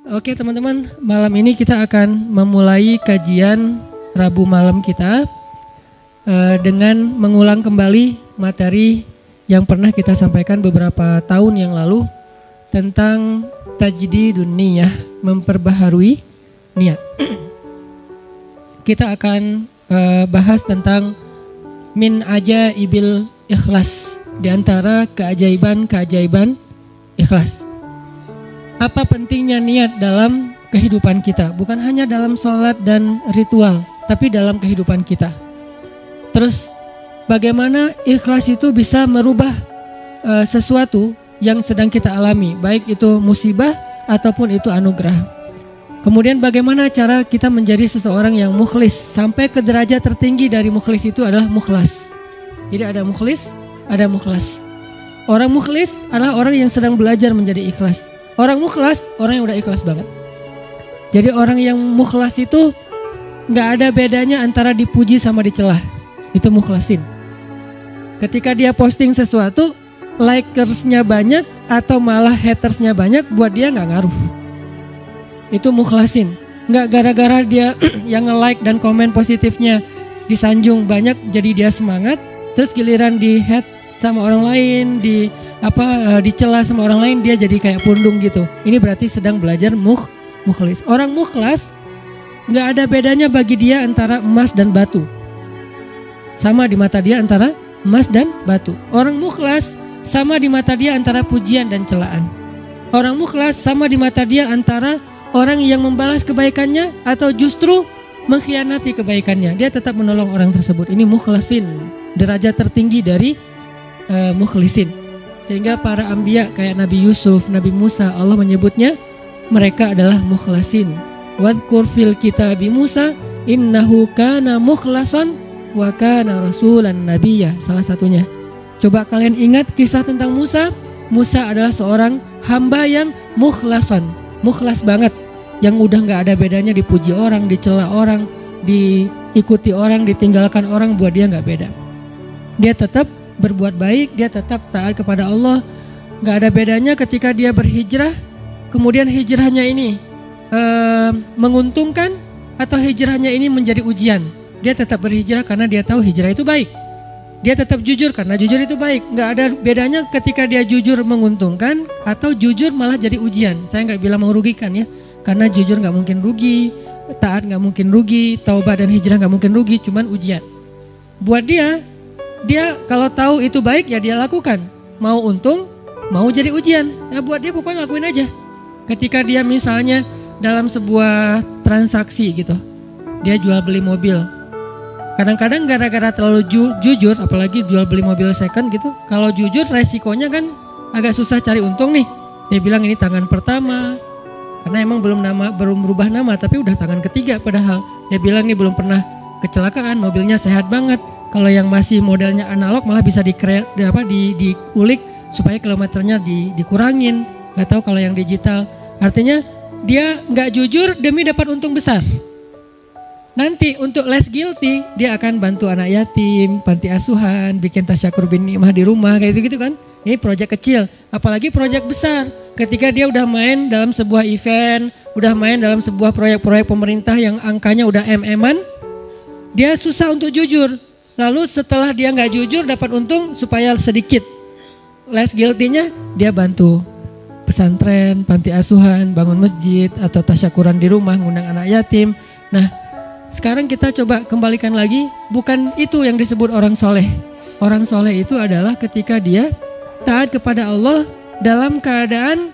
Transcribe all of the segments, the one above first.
Oke teman-teman, malam ini kita akan memulai kajian Rabu malam kita dengan mengulang kembali materi yang pernah kita sampaikan beberapa tahun yang lalu tentang tajdidun niyah, memperbaharui niat. Kita akan bahas tentang min ajaibil ikhlas, di antara keajaiban-keajaiban ikhlas. Apa pentingnya niat dalam kehidupan kita? Bukan hanya dalam sholat dan ritual, tapi dalam kehidupan kita. Terus bagaimana ikhlas itu bisa merubah sesuatu yang sedang kita alami, baik itu musibah ataupun itu anugerah. Kemudian bagaimana cara kita menjadi seseorang yang mukhlis, sampai ke derajat tertinggi dari mukhlis itu adalah mukhlas. Jadi ada mukhlis, ada mukhlas. Orang mukhlis adalah orang yang sedang belajar menjadi ikhlas. Orang mukhlas, orang yang udah ikhlas banget. Jadi orang yang mukhlas itu gak ada bedanya antara dipuji sama dicela. Itu mukhlasin. Ketika dia posting sesuatu, likersnya banyak atau malah hatersnya banyak, buat dia gak ngaruh. Itu mukhlasin. Gak gara-gara dia yang nge-like dan komen positifnya disanjung banyak, jadi dia semangat. Terus giliran di hate sama orang lain, dicela sama orang lain, dia jadi kayak pundung gitu. Ini berarti sedang belajar mukhlis. Orang mukhlas nggak ada bedanya bagi dia antara emas dan batu. Sama di mata dia antara emas dan batu. Orang mukhlas sama di mata dia antara pujian dan celaan. Orang mukhlas sama di mata dia antara orang yang membalas kebaikannya atau justru mengkhianati kebaikannya. Dia tetap menolong orang tersebut. Ini mukhlasin, derajat tertinggi dari mukhlisin. Sehingga para anbiya kayak Nabi Yusuf, Nabi Musa, Allah menyebutnya mereka adalah mukhlasin. Wadhkur fil kitabi Musa innahu kana mukhlasan wa kana rasulan nabiyya. Salah satunya. Coba kalian ingat kisah tentang Musa. Musa adalah seorang hamba yang mukhlasan, mukhlas banget, yang udah gak ada bedanya dipuji orang, dicela orang, diikuti orang, ditinggalkan orang, buat dia gak beda. Dia tetap berbuat baik, dia tetap taat kepada Allah. Gak ada bedanya ketika dia berhijrah, kemudian hijrahnya ini menguntungkan atau hijrahnya ini menjadi ujian. Dia tetap berhijrah karena dia tahu hijrah itu baik. Dia tetap jujur karena jujur itu baik. Gak ada bedanya ketika dia jujur menguntungkan atau jujur malah jadi ujian. Saya gak bilang merugikan ya, karena jujur gak mungkin rugi, taat gak mungkin rugi, taubat dan hijrah gak mungkin rugi, cuman ujian. Buat dia kalau tahu itu baik ya dia lakukan. Mau untung, mau jadi ujian. Ya buat dia pokoknya lakuin aja. Ketika dia misalnya dalam sebuah transaksi gitu, dia jual beli mobil. Kadang-kadang gara-gara terlalu jujur, apalagi jual beli mobil second gitu. Kalau jujur resikonya kan agak susah cari untung nih. Dia bilang ini tangan pertama, karena emang belum berubah nama, tapi udah tangan ketiga padahal. Dia bilang ini belum pernah kecelakaan, mobilnya sehat banget. Kalau yang masih modelnya analog malah bisa diulik supaya kilometernya dikurangin. Gak tahu kalau yang digital. Artinya dia gak jujur demi dapat untung besar. Nanti untuk less guilty dia akan bantu anak yatim, panti asuhan, bikin tasyakur bin ni'mah di rumah kayak gitu kan. Ini proyek kecil, apalagi proyek besar. Ketika dia udah main dalam sebuah event, udah main dalam sebuah proyek-proyek pemerintah yang angkanya udah MM-an, dia susah untuk jujur. Lalu setelah dia gak jujur dapat untung supaya sedikit less guilty-nya, dia bantu pesantren, panti asuhan, bangun masjid atau tasyakuran di rumah, ngundang anak yatim. Nah sekarang kita coba kembalikan lagi, bukan itu yang disebut orang soleh. Orang soleh itu adalah ketika dia taat kepada Allah dalam keadaan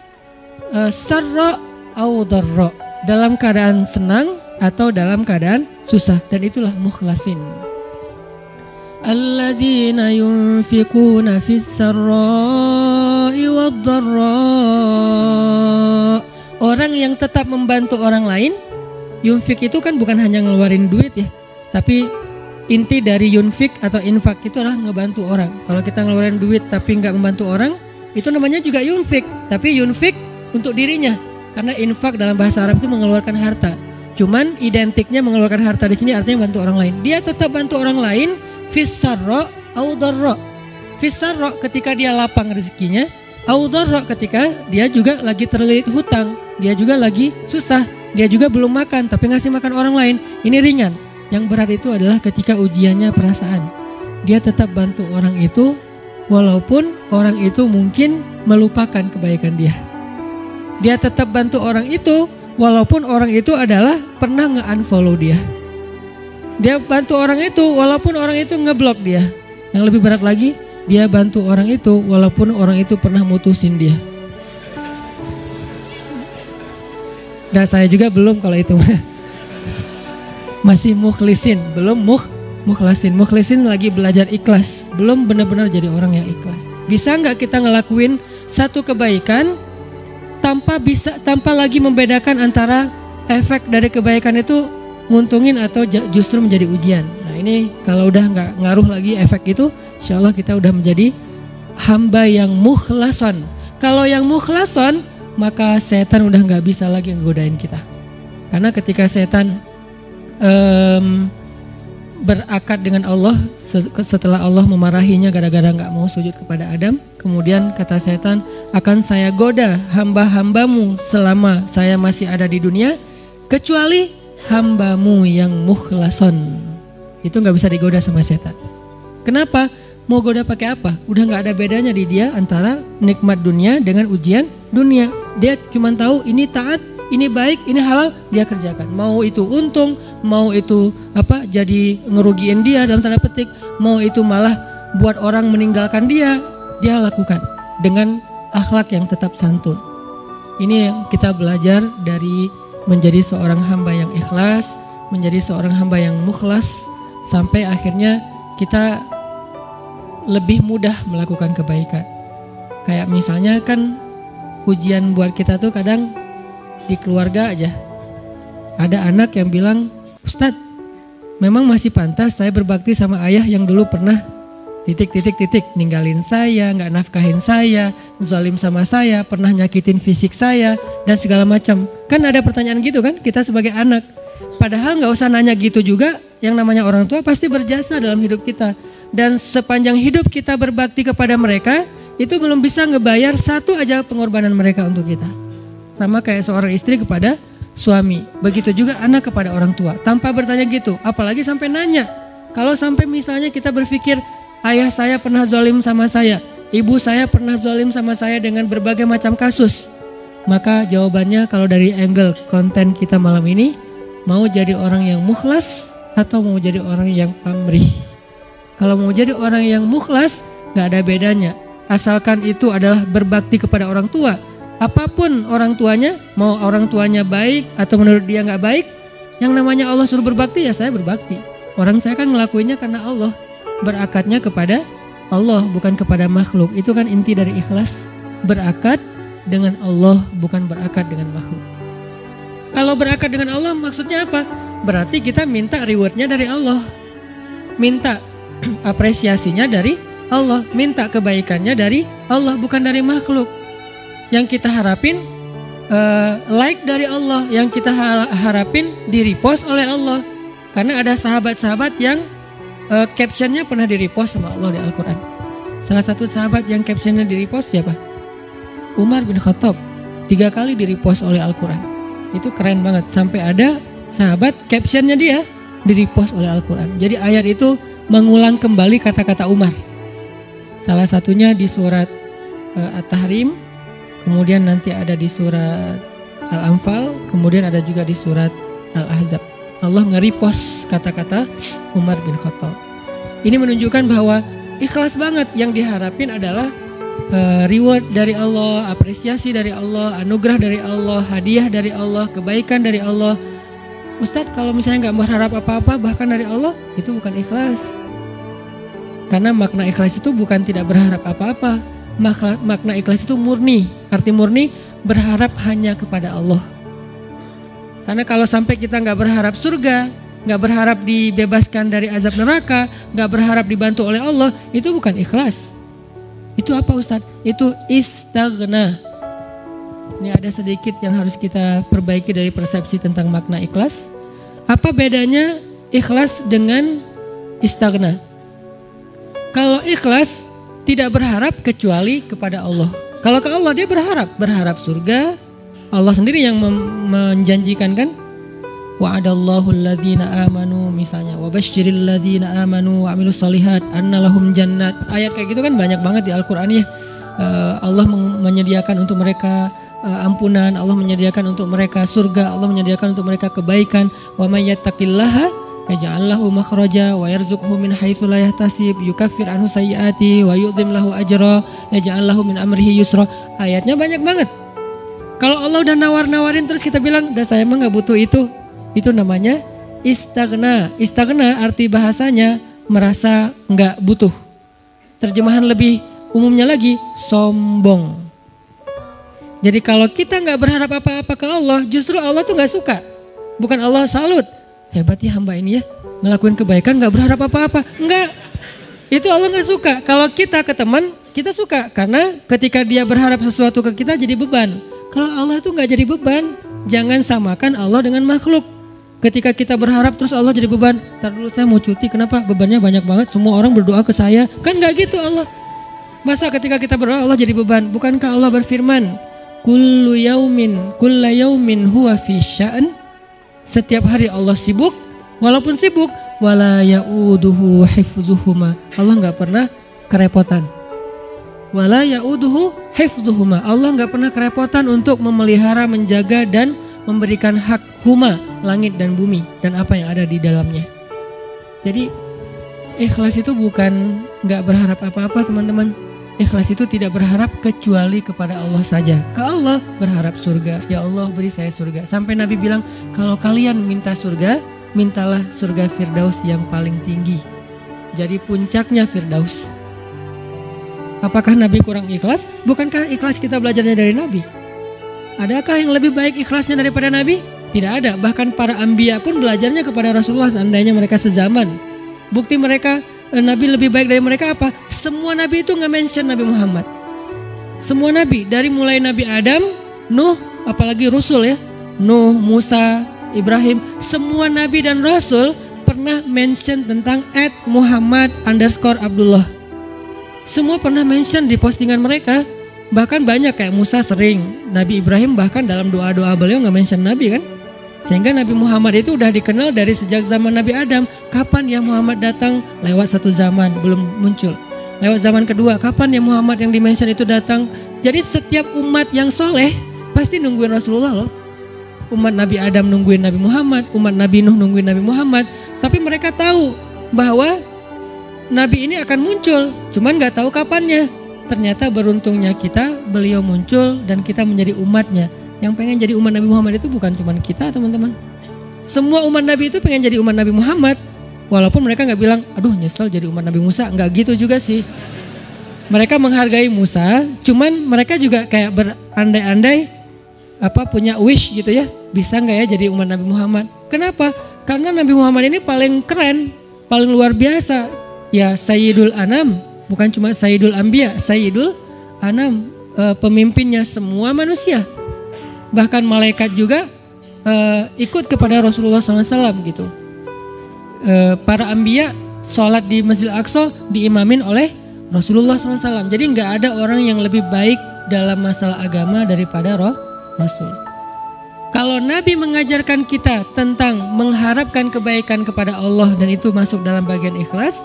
sarra au darra, dalam keadaan senang atau dalam keadaan susah, dan itulah mukhlasin. Alladzina yunfikuna fis sarra'i wad dharra. Orang yang tetap membantu orang lain. Yunfik itu kan bukan hanya ngeluarin duit ya, tapi inti dari yunfik atau infak itu adalah ngebantu orang. Kalau kita ngeluarin duit tapi nggak membantu orang, itu namanya juga yunfik. Tapi yunfik untuk dirinya, karena infak dalam bahasa Arab itu mengeluarkan harta. Cuman identiknya mengeluarkan harta di sini artinya bantu orang lain. Dia tetap bantu orang lain. Fis sarra au darra. Fis sarra ketika dia lapang rezekinya, Audharra ketika dia juga lagi terlilit hutang, dia juga lagi susah, dia juga belum makan tapi ngasih makan orang lain. Ini ringan. Yang berat itu adalah ketika ujiannya perasaan. Dia tetap bantu orang itu walaupun orang itu mungkin melupakan kebaikan dia. Dia tetap bantu orang itu walaupun orang itu adalah pernah nge-unfollow dia. Dia bantu orang itu walaupun orang itu ngeblok dia. Yang lebih berat lagi, dia bantu orang itu walaupun orang itu pernah mutusin dia. Dan saya juga belum kalau itu. Masih mukhlisin, belum mukhlasin. Mukhlisin lagi belajar ikhlas, belum benar-benar jadi orang yang ikhlas. Bisa nggak kita ngelakuin satu kebaikan tanpa lagi membedakan antara efek dari kebaikan itu nguntungin atau justru menjadi ujian. Nah ini kalau udah nggak ngaruh lagi efek itu, insya Allah kita udah menjadi hamba yang mukhlason. Kalau yang mukhlason, maka setan udah nggak bisa lagi nggodain kita. Karena ketika setan berakad dengan Allah setelah Allah memarahinya gara-gara nggak mau sujud kepada Adam, kemudian kata setan, akan saya goda hamba-hambamu selama saya masih ada di dunia, kecuali hambamu yang mukhlason. Itu nggak bisa digoda sama setan. Kenapa? Mau goda pakai apa? Udah nggak ada bedanya di dia antara nikmat dunia dengan ujian dunia. Dia cuma tahu ini taat, ini baik, ini halal, dia kerjakan. Mau itu untung, mau itu jadi ngerugiin dia dalam tanda petik, mau itu malah buat orang meninggalkan dia lakukan dengan akhlak yang tetap santun. Ini yang kita belajar dari menjadi seorang hamba yang ikhlas, menjadi seorang hamba yang mukhlas, sampai akhirnya kita lebih mudah melakukan kebaikan. Kayak misalnya kan ujian buat kita tuh kadang di keluarga aja. Ada anak yang bilang, Ustadz, memang masih pantas saya berbakti sama ayah yang dulu pernah ninggalin saya, nggak nafkahin saya, zalim sama saya, pernah nyakitin fisik saya dan segala macam. Kan ada pertanyaan gitu kan kita sebagai anak. Padahal nggak usah nanya gitu juga, yang namanya orang tua pasti berjasa dalam hidup kita. Dan sepanjang hidup kita berbakti kepada mereka, itu belum bisa ngebayar satu aja pengorbanan mereka untuk kita. Sama kayak seorang istri kepada suami, begitu juga anak kepada orang tua. Tanpa bertanya gitu, apalagi sampai nanya. Kalau sampai misalnya kita berpikir, ayah saya pernah zalim sama saya, ibu saya pernah zalim sama saya dengan berbagai macam kasus, maka jawabannya kalau dari angle konten kita malam ini, mau jadi orang yang mukhlas atau mau jadi orang yang pamrih. Kalau mau jadi orang yang mukhlas, gak ada bedanya. Asalkan itu adalah berbakti kepada orang tua. Apapun orang tuanya, mau orang tuanya baik atau menurut dia gak baik, yang namanya Allah suruh berbakti ya saya berbakti. Orang saya kan ngelakuinnya karena Allah. Berakatnya kepada Allah, bukan kepada makhluk. Itu kan inti dari ikhlas. Berakad dengan Allah, bukan berakad dengan makhluk. Kalau berakad dengan Allah maksudnya apa? Berarti kita minta rewardnya dari Allah. Minta apresiasinya dari Allah, minta kebaikannya dari Allah, bukan dari makhluk. Yang kita harapin like dari Allah, yang kita harapin di repost oleh Allah. Karena ada sahabat-sahabat yang captionnya pernah di repost sama Allah di Al-Quran. Salah satu sahabat yang captionnya di repost siapa? Umar bin Khattab, 3 kali di repost oleh Al-Quran. Itu keren banget, sampai ada sahabat captionnya dia di repost oleh Al-Quran. Jadi ayat itu mengulang kembali kata-kata Umar. Salah satunya di surat At-Tahrim, kemudian nanti ada di surat Al-Anfal, kemudian ada juga di surat Al-Ahzab. Allah nge-repost kata-kata Umar bin Khattab. Ini menunjukkan bahwa ikhlas banget, yang diharapin adalah reward dari Allah, apresiasi dari Allah, anugerah dari Allah, hadiah dari Allah, kebaikan dari Allah. Ustadz, kalau misalnya nggak berharap apa-apa bahkan dari Allah, itu bukan ikhlas. Karena makna ikhlas itu bukan tidak berharap apa-apa. Makna ikhlas itu murni. Arti murni berharap hanya kepada Allah. Karena kalau sampai kita nggak berharap surga, nggak berharap dibebaskan dari azab neraka, nggak berharap dibantu oleh Allah, itu bukan ikhlas. Itu apa Ustadz? Itu istaghna. Ini ada sedikit yang harus kita perbaiki dari persepsi tentang makna ikhlas. Apa bedanya ikhlas dengan istaghna? Kalau ikhlas tidak berharap kecuali kepada Allah. Kalau ke Allah dia berharap surga. Allah sendiri yang menjanjikan kan. Wa'adallahu alladhina amanu misalnya, wa basyiril ladzina amanu wa amilus solihat anna lahum jannat. Ayat kayak gitu kan banyak banget di Al-Qur'an ya. Allah menyediakan untuk mereka ampunan, Allah menyediakan untuk mereka surga, Allah menyediakan untuk mereka kebaikan. Wa may yattaqillaha yaj'al lahu makhraja wa yarzuqhu min haitsu la yahtasib, yukaffir anhu sayyiati wa yu'dhim lahu ajra, yaj'al lahu min amrihi yusra. Ayatnya banyak banget. Kalau Allah udah nawar-nawarin terus kita bilang, "Dah saya mah enggak butuh itu." Itu namanya istagna. Istagna arti bahasanya merasa enggak butuh. Terjemahan lebih umumnya lagi, sombong. Jadi kalau kita enggak berharap apa-apa ke Allah, justru Allah tuh enggak suka. Bukan Allah salut. Hebat ya hamba ini ya, ngelakuin kebaikan enggak berharap apa-apa. Enggak. Itu Allah enggak suka. Kalau kita ke teman, kita suka. Karena ketika dia berharap sesuatu ke kita jadi beban. Kalau Allah itu enggak jadi beban. Jangan samakan Allah dengan makhluk. Ketika kita berharap terus Allah jadi beban. Ntar dulu saya mau cuti, kenapa? Bebannya banyak banget, semua orang berdoa ke saya. Kan gak gitu Allah. Masa ketika kita berdoa Allah jadi beban? Bukankah Allah berfirman, Kullu kulla yaumin huwa fi sya'an. Setiap hari Allah sibuk, walaupun sibuk, wala ya'uduhu hifzuhuma. Allah gak pernah kerepotan. Wala ya'uduhu hifzuhuma. Allah gak pernah kerepotan untuk memelihara, menjaga dan memberikan hak huma, langit dan bumi dan apa yang ada di dalamnya. Jadi ikhlas itu bukan gak berharap apa-apa teman-teman. Ikhlas itu tidak berharap kecuali kepada Allah saja. Ke Allah berharap surga. Ya Allah beri saya surga. Sampai Nabi bilang, kalau kalian minta surga, mintalah surga Firdaus yang paling tinggi. Jadi puncaknya Firdaus. Apakah Nabi kurang ikhlas? Bukankah ikhlas kita belajarnya dari Nabi? Adakah yang lebih baik ikhlasnya daripada Nabi? Tidak ada. Bahkan para anbiya pun belajarnya kepada Rasulullah seandainya mereka sezaman. Bukti mereka Nabi lebih baik dari mereka apa? Semua Nabi itu nggak mention Nabi Muhammad. Semua Nabi dari mulai Nabi Adam, Nuh, apalagi Rasul ya, Nuh, Musa, Ibrahim, semua Nabi dan Rasul pernah mention tentang @Muhammad_Abdullah. Semua pernah mention di postingan mereka. Bahkan banyak kayak Musa sering, Nabi Ibrahim bahkan dalam doa-doa beliau nggak mention Nabi kan. Sehingga Nabi Muhammad itu udah dikenal dari sejak zaman Nabi Adam. Kapan ya Muhammad datang? Lewat satu zaman belum muncul. Lewat zaman kedua, kapan ya Muhammad yang dimention itu datang? Jadi setiap umat yang soleh pasti nungguin Rasulullah loh. Umat Nabi Adam nungguin Nabi Muhammad, umat Nabi Nuh nungguin Nabi Muhammad. Tapi mereka tahu bahwa Nabi ini akan muncul, cuman nggak tahu kapannya. Ternyata beruntungnya kita, beliau muncul dan kita menjadi umatnya. Yang pengen jadi umat Nabi Muhammad itu bukan cuma kita teman-teman. Semua umat Nabi itu pengen jadi umat Nabi Muhammad. Walaupun mereka gak bilang, aduh nyesel jadi umat Nabi Musa. Gak gitu juga sih. Mereka menghargai Musa, cuman mereka juga kayak berandai-andai punya wish gitu ya. Bisa gak ya jadi umat Nabi Muhammad? Kenapa? Karena Nabi Muhammad ini paling keren, paling luar biasa. Ya Sayyidul Anam. Bukan cuma Sayyidul Anbiya, Sayyidul Anam, pemimpinnya semua manusia. Bahkan malaikat juga ikut kepada Rasulullah SAW gitu. Para Anbiya sholat di Masjid Al-Aqsa diimamin oleh Rasulullah SAW. Jadi nggak ada orang yang lebih baik dalam masalah agama daripada Rasul. Kalau Nabi mengajarkan kita tentang mengharapkan kebaikan kepada Allah dan itu masuk dalam bagian ikhlas,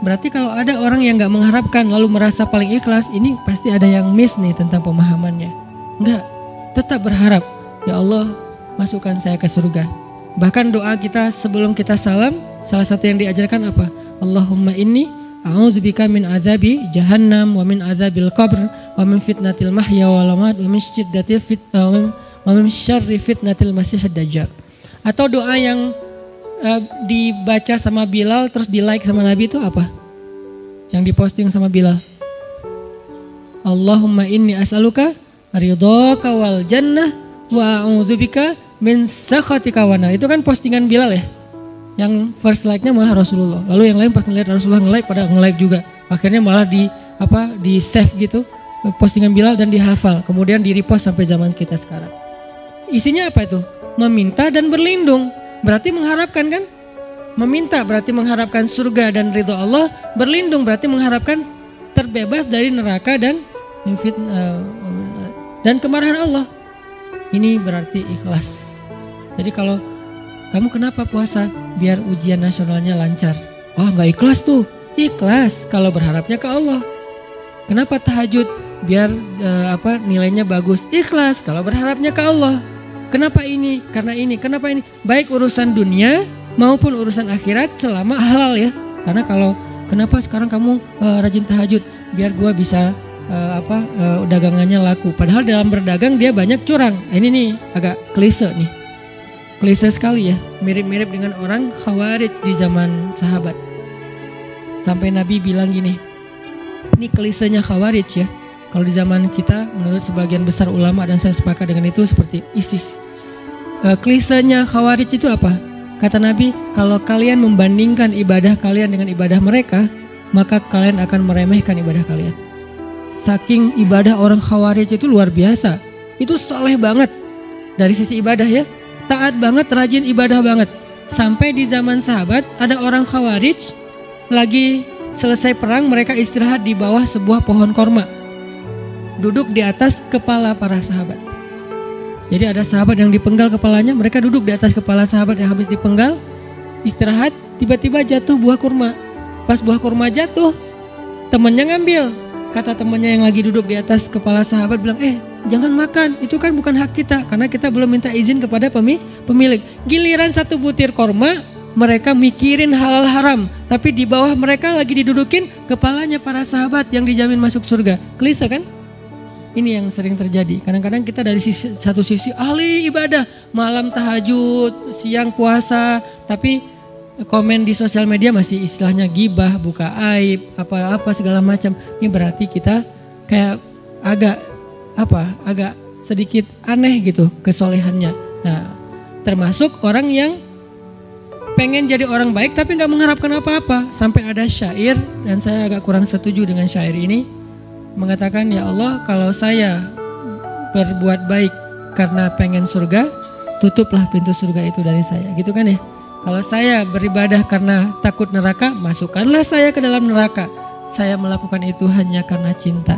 berarti kalau ada orang yang gak mengharapkan lalu merasa paling ikhlas, ini pasti ada yang miss nih tentang pemahamannya. Enggak, tetap berharap, ya Allah masukkan saya ke surga. Bahkan doa kita sebelum kita salam, salah satu yang diajarkan apa? Allahumma inni a'udzubika min azabi jahannam wa min azabil qabr wa min fitnatil mahya wal mamat wa min syiddatil wa min syarri fitnatil masiihid dajjal. Atau doa yang dibaca sama Bilal terus di like sama Nabi itu apa? Yang diposting sama Bilal. Allahumma inni as'aluka ridhaka wal jannah wa a'udzubika min sakhatika wan nar. Itu kan postingan Bilal ya. Yang first like-nya malah Rasulullah. Lalu yang lain pas ngeliat Rasulullah nge-like pada nge-like juga. Akhirnya malah di save gitu postingan Bilal dan dihafal. Kemudian di repost sampai zaman kita sekarang. Isinya apa itu? Meminta dan berlindung. Berarti mengharapkan kan? Meminta berarti mengharapkan surga dan ridho Allah. Berlindung berarti mengharapkan terbebas dari neraka dan dan kemarahan Allah. Ini berarti ikhlas. Jadi kalau kamu kenapa puasa? Biar ujian nasionalnya lancar. Oh nggak ikhlas tuh. Ikhlas kalau berharapnya ke Allah. Kenapa tahajud? Biar nilainya bagus. Ikhlas kalau berharapnya ke Allah. Kenapa ini? Karena ini. Kenapa ini? Baik urusan dunia maupun urusan akhirat selama halal ya. Karena kalau kenapa sekarang kamu rajin tahajud? Biar gua bisa dagangannya laku. Padahal dalam berdagang dia banyak curang. Ini nih agak klise nih. Klise sekali ya. Mirip-mirip dengan orang Khawarij di zaman sahabat. Sampai Nabi bilang gini, ini klisenya Khawarij ya. Kalau di zaman kita menurut sebagian besar ulama dan saya sepakat dengan itu seperti ISIS. Klisenya Khawarij itu apa? Kata Nabi, kalau kalian membandingkan ibadah kalian dengan ibadah mereka, maka kalian akan meremehkan ibadah kalian. Saking ibadah orang Khawarij itu luar biasa. Itu soleh banget dari sisi ibadah ya. Taat banget, rajin ibadah banget. Sampai di zaman sahabat ada orang Khawarij lagi selesai perang, mereka istirahat di bawah sebuah pohon korma, duduk di atas kepala para sahabat. Jadi ada sahabat yang dipenggal kepalanya, mereka duduk di atas kepala sahabat yang habis dipenggal, istirahat, tiba-tiba jatuh buah kurma. Pas buah kurma jatuh, temannya ngambil. Kata temannya yang lagi duduk di atas kepala sahabat bilang, jangan makan, itu kan bukan hak kita, karena kita belum minta izin kepada pemilik. Giliran satu butir kurma, mereka mikirin halal haram, tapi di bawah mereka lagi didudukin kepalanya para sahabat yang dijamin masuk surga. Klise kan? Ini yang sering terjadi. Kadang-kadang kita dari satu sisi ahli ibadah, malam tahajud, siang puasa, tapi komen di sosial media masih istilahnya gibah, buka aib, apa-apa segala macam. Ini berarti kita kayak agak sedikit aneh gitu kesolehannya. Nah, termasuk orang yang pengen jadi orang baik tapi gak mengharapkan apa-apa. Sampai ada syair, dan saya agak kurang setuju dengan syair ini, mengatakan, ya Allah kalau saya berbuat baik karena pengen surga, tutuplah pintu surga itu dari saya. Gitu kan ya. Kalau saya beribadah karena takut neraka, masukkanlah saya ke dalam neraka. Saya melakukan itu hanya karena cinta.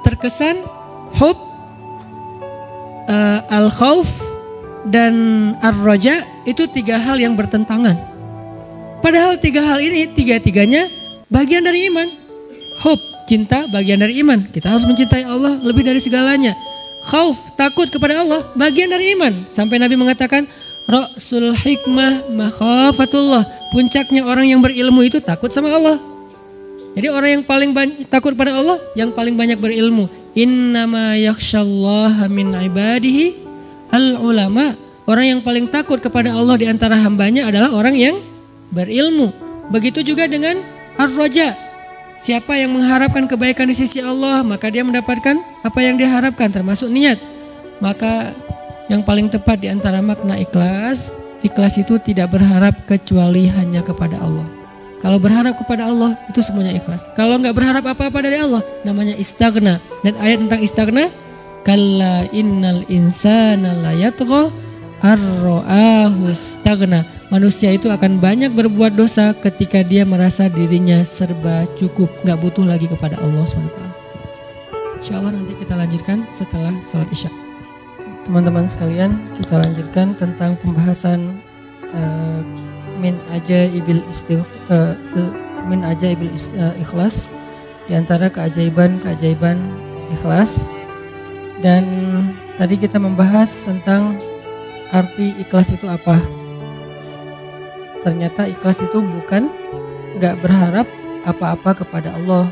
Terkesan hub, al-khauf, dan ar-roja itu tiga hal yang bertentangan. Padahal tiga hal ini tiga-tiganya bagian dari iman. Hub, cinta, bagian dari iman. Kita harus mencintai Allah lebih dari segalanya. Khauf, takut kepada Allah, bagian dari iman. Sampai Nabi mengatakan, Ra'sul hikmah makhafatullah. Puncaknya orang yang berilmu itu takut sama Allah. Jadi orang yang paling takut pada Allah, yang paling banyak berilmu. Innama yakhshallaha min ibadihi al-ulama. Orang yang paling takut kepada Allah di antara hambanya adalah orang yang berilmu. Begitu juga dengan ar-roja. Siapa yang mengharapkan kebaikan di sisi Allah, maka dia mendapatkan apa yang dia harapkan, termasuk niat. Maka yang paling tepat di antara makna ikhlas, ikhlas itu tidak berharap kecuali hanya kepada Allah. Kalau berharap kepada Allah, itu semuanya ikhlas. Kalau nggak berharap apa-apa dari Allah, namanya istaghna. Dan ayat tentang istaghna, kalla innal insana la yatgha ar-ra'ahu istaghna. Manusia itu akan banyak berbuat dosa ketika dia merasa dirinya serba cukup, nggak butuh lagi kepada Allah SWT. Insyaallah nanti kita lanjutkan setelah sholat isya. Teman-teman sekalian, kita lanjutkan tentang pembahasan min ajaibil ikhlas, di antara keajaiban ikhlas. Dan tadi kita membahas tentang arti ikhlas itu apa. Ternyata ikhlas itu bukan gak berharap apa-apa kepada Allah,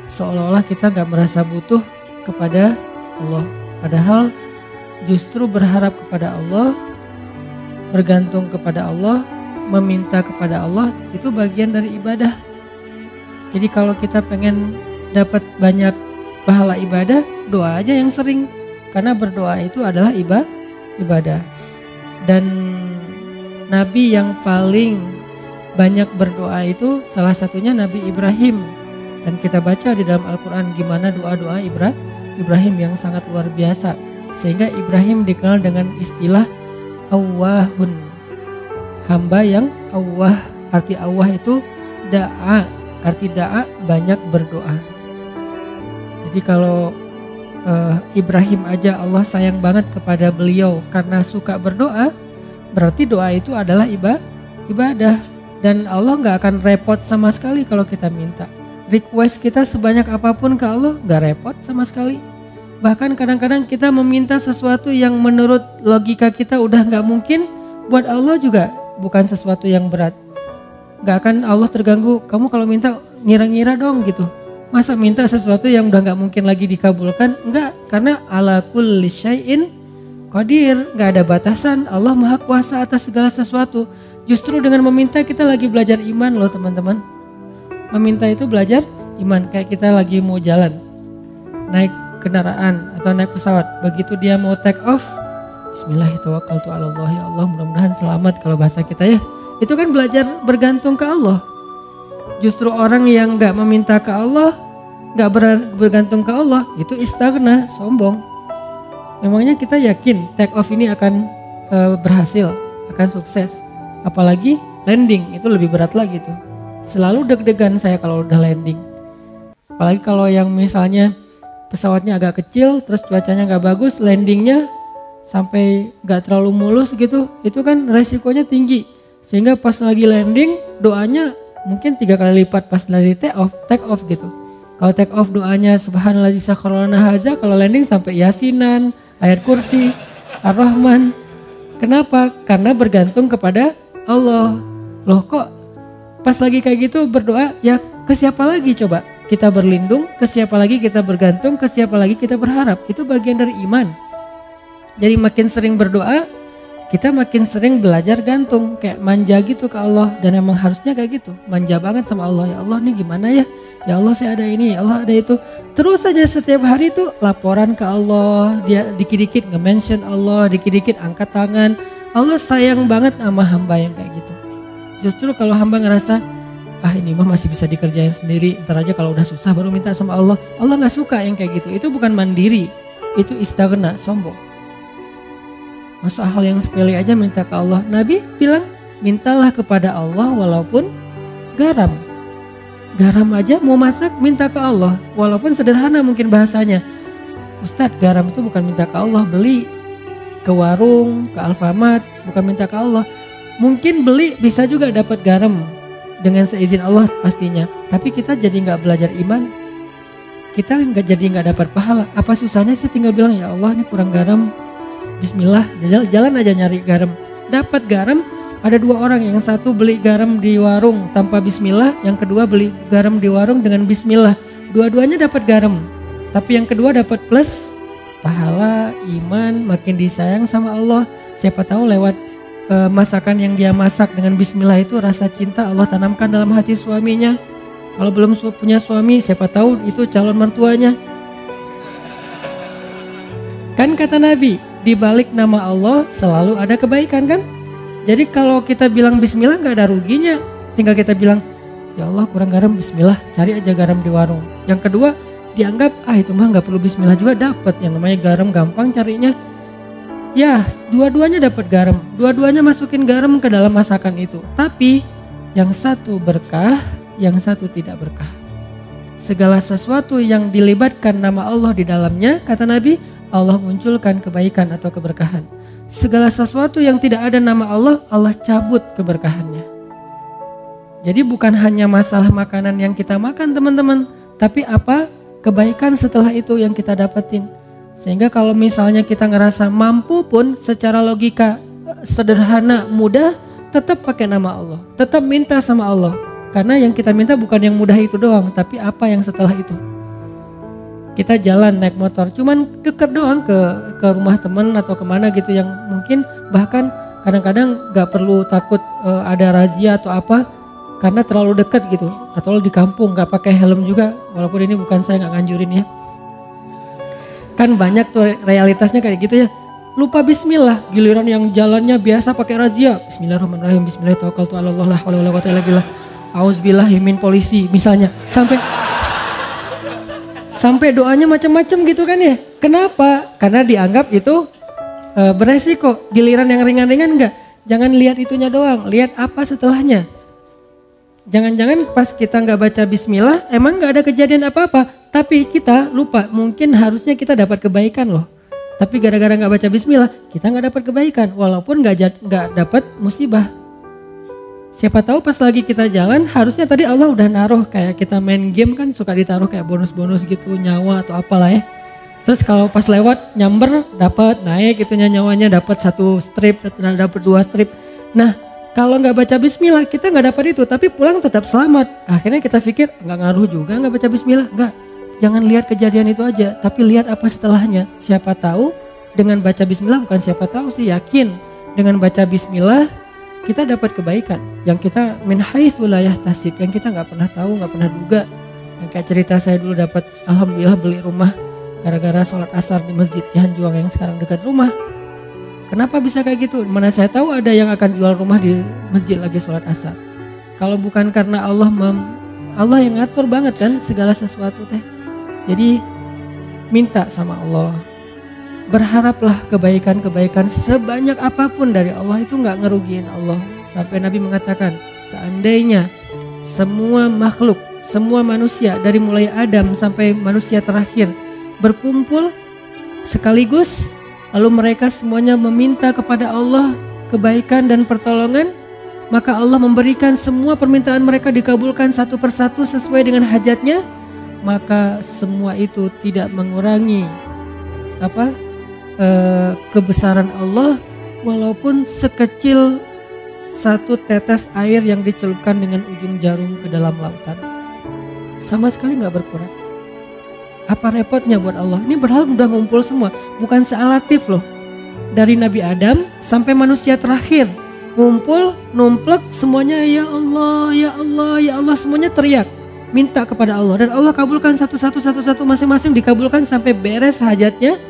seolah-olah kita gak merasa butuh kepada Allah. Padahal justru berharap kepada Allah, bergantung kepada Allah, meminta kepada Allah, itu bagian dari ibadah. Jadi kalau kita pengen dapat banyak pahala ibadah, doa aja yang sering. Karena berdoa itu adalah ibadah. Dan Nabi yang paling banyak berdoa itu salah satunya Nabi Ibrahim. Dan kita baca di dalam Al-Quran gimana doa-doa Ibrahim yang sangat luar biasa. Sehingga Ibrahim dikenal dengan istilah awwahun, hamba yang awwah. Arti awwah itu da'a, arti da'a banyak berdoa. Jadi kalau Ibrahim aja Allah sayang banget kepada beliau karena suka berdoa, berarti doa itu adalah ibadah. Dan Allah gak akan repot sama sekali kalau kita minta. Request kita sebanyak apapun ke Allah gak repot sama sekali. Bahkan kadang-kadang kita meminta sesuatu yang menurut logika kita udah gak mungkin, buat Allah juga bukan sesuatu yang berat. Gak akan Allah terganggu, kamu kalau minta ngira-ngira dong gitu. Masa minta sesuatu yang udah gak mungkin lagi dikabulkan? Enggak, karena ala kulli syai'in qadir, gak ada batasan. Allah maha kuasa atas segala sesuatu. Justru dengan meminta kita lagi belajar iman loh teman-teman. Meminta itu belajar iman, kayak kita lagi mau jalan, naik kendaraan atau naik pesawat. Begitu dia mau take off, Bismillahirrahmanirrahim, ya Allah mudah-mudahan selamat kalau bahasa kita ya. Itu kan belajar bergantung ke Allah. Justru orang yang gak meminta ke Allah, gak bergantung ke Allah, itu istaghna, sombong. Memangnya kita yakin take off ini akan berhasil, akan sukses. Apalagi landing, itu lebih berat lagi tuh. Selalu deg-degan saya kalau udah landing. Apalagi kalau yang misalnya pesawatnya agak kecil, terus cuacanya gak bagus, landingnya sampai gak terlalu mulus gitu, itu kan resikonya tinggi. Sehingga pas lagi landing, doanya mungkin 3 kali lipat pas dari take off gitu. Kalau take off doanya subhanallah sakharana haza, kalau landing sampai yasinan, ayat kursi, ar-rahman. Kenapa? Karena bergantung kepada Allah. Loh kok pas lagi kayak gitu berdoa, ya ke siapa lagi coba kita berlindung, ke siapa lagi kita bergantung, ke siapa lagi kita berharap. Itu bagian dari iman. Jadi makin sering berdoa, kita makin sering belajar gantung, kayak manja gitu ke Allah. Dan emang harusnya kayak gitu, manja banget sama Allah. Ya Allah nih gimana ya, ya Allah saya ada ini, ya Allah ada itu. Terus saja setiap hari itu laporan ke Allah, dia dikit-dikit nge-mention Allah, dikit-dikit angkat tangan. Allah sayang banget sama hamba yang kayak gitu. Justru kalau hamba ngerasa, ini mah masih bisa dikerjain sendiri, ntar aja kalau udah susah baru minta sama Allah. Allah gak suka yang kayak gitu, itu bukan mandiri, itu istaghna, sombong. Masa hal yang sepele aja minta ke Allah. Nabi bilang, mintalah kepada Allah walaupun garam. Garam aja mau masak minta ke Allah, walaupun sederhana mungkin bahasanya. Ustadz, garam itu bukan minta ke Allah, beli ke warung, ke Alfamart, bukan minta ke Allah. Mungkin beli bisa juga dapat garam dengan seizin Allah pastinya. Tapi kita jadi nggak belajar iman, kita nggak dapat pahala. Apa susahnya sih tinggal bilang ya Allah ini kurang garam, Bismillah, jalan aja nyari garam. Dapat garam, ada 2 orang, yang satu beli garam di warung tanpa Bismillah, yang kedua beli garam di warung dengan Bismillah. Dua-duanya dapat garam, tapi yang kedua dapat plus pahala, iman, makin disayang sama Allah. Siapa tahu lewat masakan yang dia masak dengan Bismillah itu rasa cinta Allah tanamkan dalam hati suaminya. Kalau belum punya suami, siapa tahu itu calon mertuanya. Kan kata Nabi, di balik nama Allah selalu ada kebaikan kan? Jadi kalau kita bilang Bismillah gak ada ruginya. Tinggal kita bilang, ya Allah kurang garam, Bismillah, cari aja garam di warung. Yang kedua, dianggap itu mah gak perlu Bismillah juga dapat. Yang namanya garam gampang carinya. Ya, dua-duanya dapat garam, dua-duanya masukin garam ke dalam masakan itu. Tapi yang satu berkah, yang satu tidak berkah. Segala sesuatu yang dilibatkan nama Allah di dalamnya, kata Nabi, Allah munculkan kebaikan atau keberkahan. Segala sesuatu yang tidak ada nama Allah, Allah cabut keberkahannya. Jadi bukan hanya masalah makanan yang kita makan teman-teman, tapi apa kebaikan setelah itu yang kita dapetin. Sehingga kalau misalnya kita ngerasa mampu pun secara logika sederhana, mudah, tetap pakai nama Allah. Tetap minta sama Allah. Karena yang kita minta bukan yang mudah itu doang, tapi apa yang setelah itu. Kita jalan naik motor, cuman deket doang ke rumah teman atau kemana gitu yang mungkin bahkan kadang-kadang gak perlu takut ada razia atau apa. Karena terlalu dekat gitu. Atau di kampung gak pakai helm juga, walaupun ini bukan saya gak nganjurin ya. Kan banyak tuh realitasnya kayak gitu ya. Lupa Bismillah, giliran yang jalannya biasa pakai razia. Bismillahirrahmanirrahim, Bismillahirrahmanirrahim, Auzubillahi min polisi misalnya. Sampai doanya macam-macam gitu kan ya. Kenapa? Karena dianggap itu beresiko. Giliran yang ringan-ringan enggak. Jangan lihat itunya doang, lihat apa setelahnya. Jangan-jangan pas kita nggak baca bismillah emang nggak ada kejadian apa-apa. Tapi kita lupa, mungkin harusnya kita dapat kebaikan loh. Tapi gara-gara nggak baca bismillah kita nggak dapat kebaikan. Walaupun nggak dapat musibah. Siapa tahu pas lagi kita jalan harusnya tadi Allah udah naruh kayak kita main game kan suka ditaruh kayak bonus-bonus gitu nyawa atau apalah ya. Terus kalau pas lewat nyamber dapat naik gitu nyawanya dapat 1 strip, dapat 2 strip. Nah kalau nggak baca bismillah kita nggak dapat itu tapi pulang tetap selamat. Akhirnya kita pikir nggak ngaruh juga nggak baca bismillah. Nggak, jangan lihat kejadian itu aja tapi lihat apa setelahnya. Siapa tahu dengan baca bismillah, bukan siapa tahu sih yakin dengan baca bismillah kita dapat kebaikan yang kita min haitsu la yahtasib, yang kita nggak pernah tahu, nggak pernah duga. Yang kayak cerita saya dulu dapat alhamdulillah beli rumah gara-gara sholat asar di masjid Cihanjuang yang sekarang dekat rumah. Kenapa bisa kayak gitu? Mana saya tahu ada yang akan jual rumah di masjid lagi sholat asar. Kalau bukan karena Allah yang ngatur banget kan segala sesuatu teh. Jadi minta sama Allah. Berharaplah kebaikan-kebaikan sebanyak apapun dari Allah itu nggak ngerugiin Allah. Sampai Nabi mengatakan seandainya semua makhluk, semua manusia dari mulai Adam sampai manusia terakhir berkumpul sekaligus lalu mereka semuanya meminta kepada Allah kebaikan dan pertolongan, maka Allah memberikan semua permintaan mereka dikabulkan satu persatu sesuai dengan hajatnya, maka semua itu tidak mengurangi kebesaran Allah walaupun sekecil satu tetes air yang dicelupkan dengan ujung jarum ke dalam lautan. Sama sekali gak berkurang. Apa repotnya buat Allah? Ini berhala udah ngumpul semua, bukan sealatif loh. Dari Nabi Adam sampai manusia terakhir ngumpul, numplek semuanya ya Allah, ya Allah, ya Allah, semuanya teriak minta kepada Allah dan Allah kabulkan satu-satu masing-masing dikabulkan sampai beres hajatnya.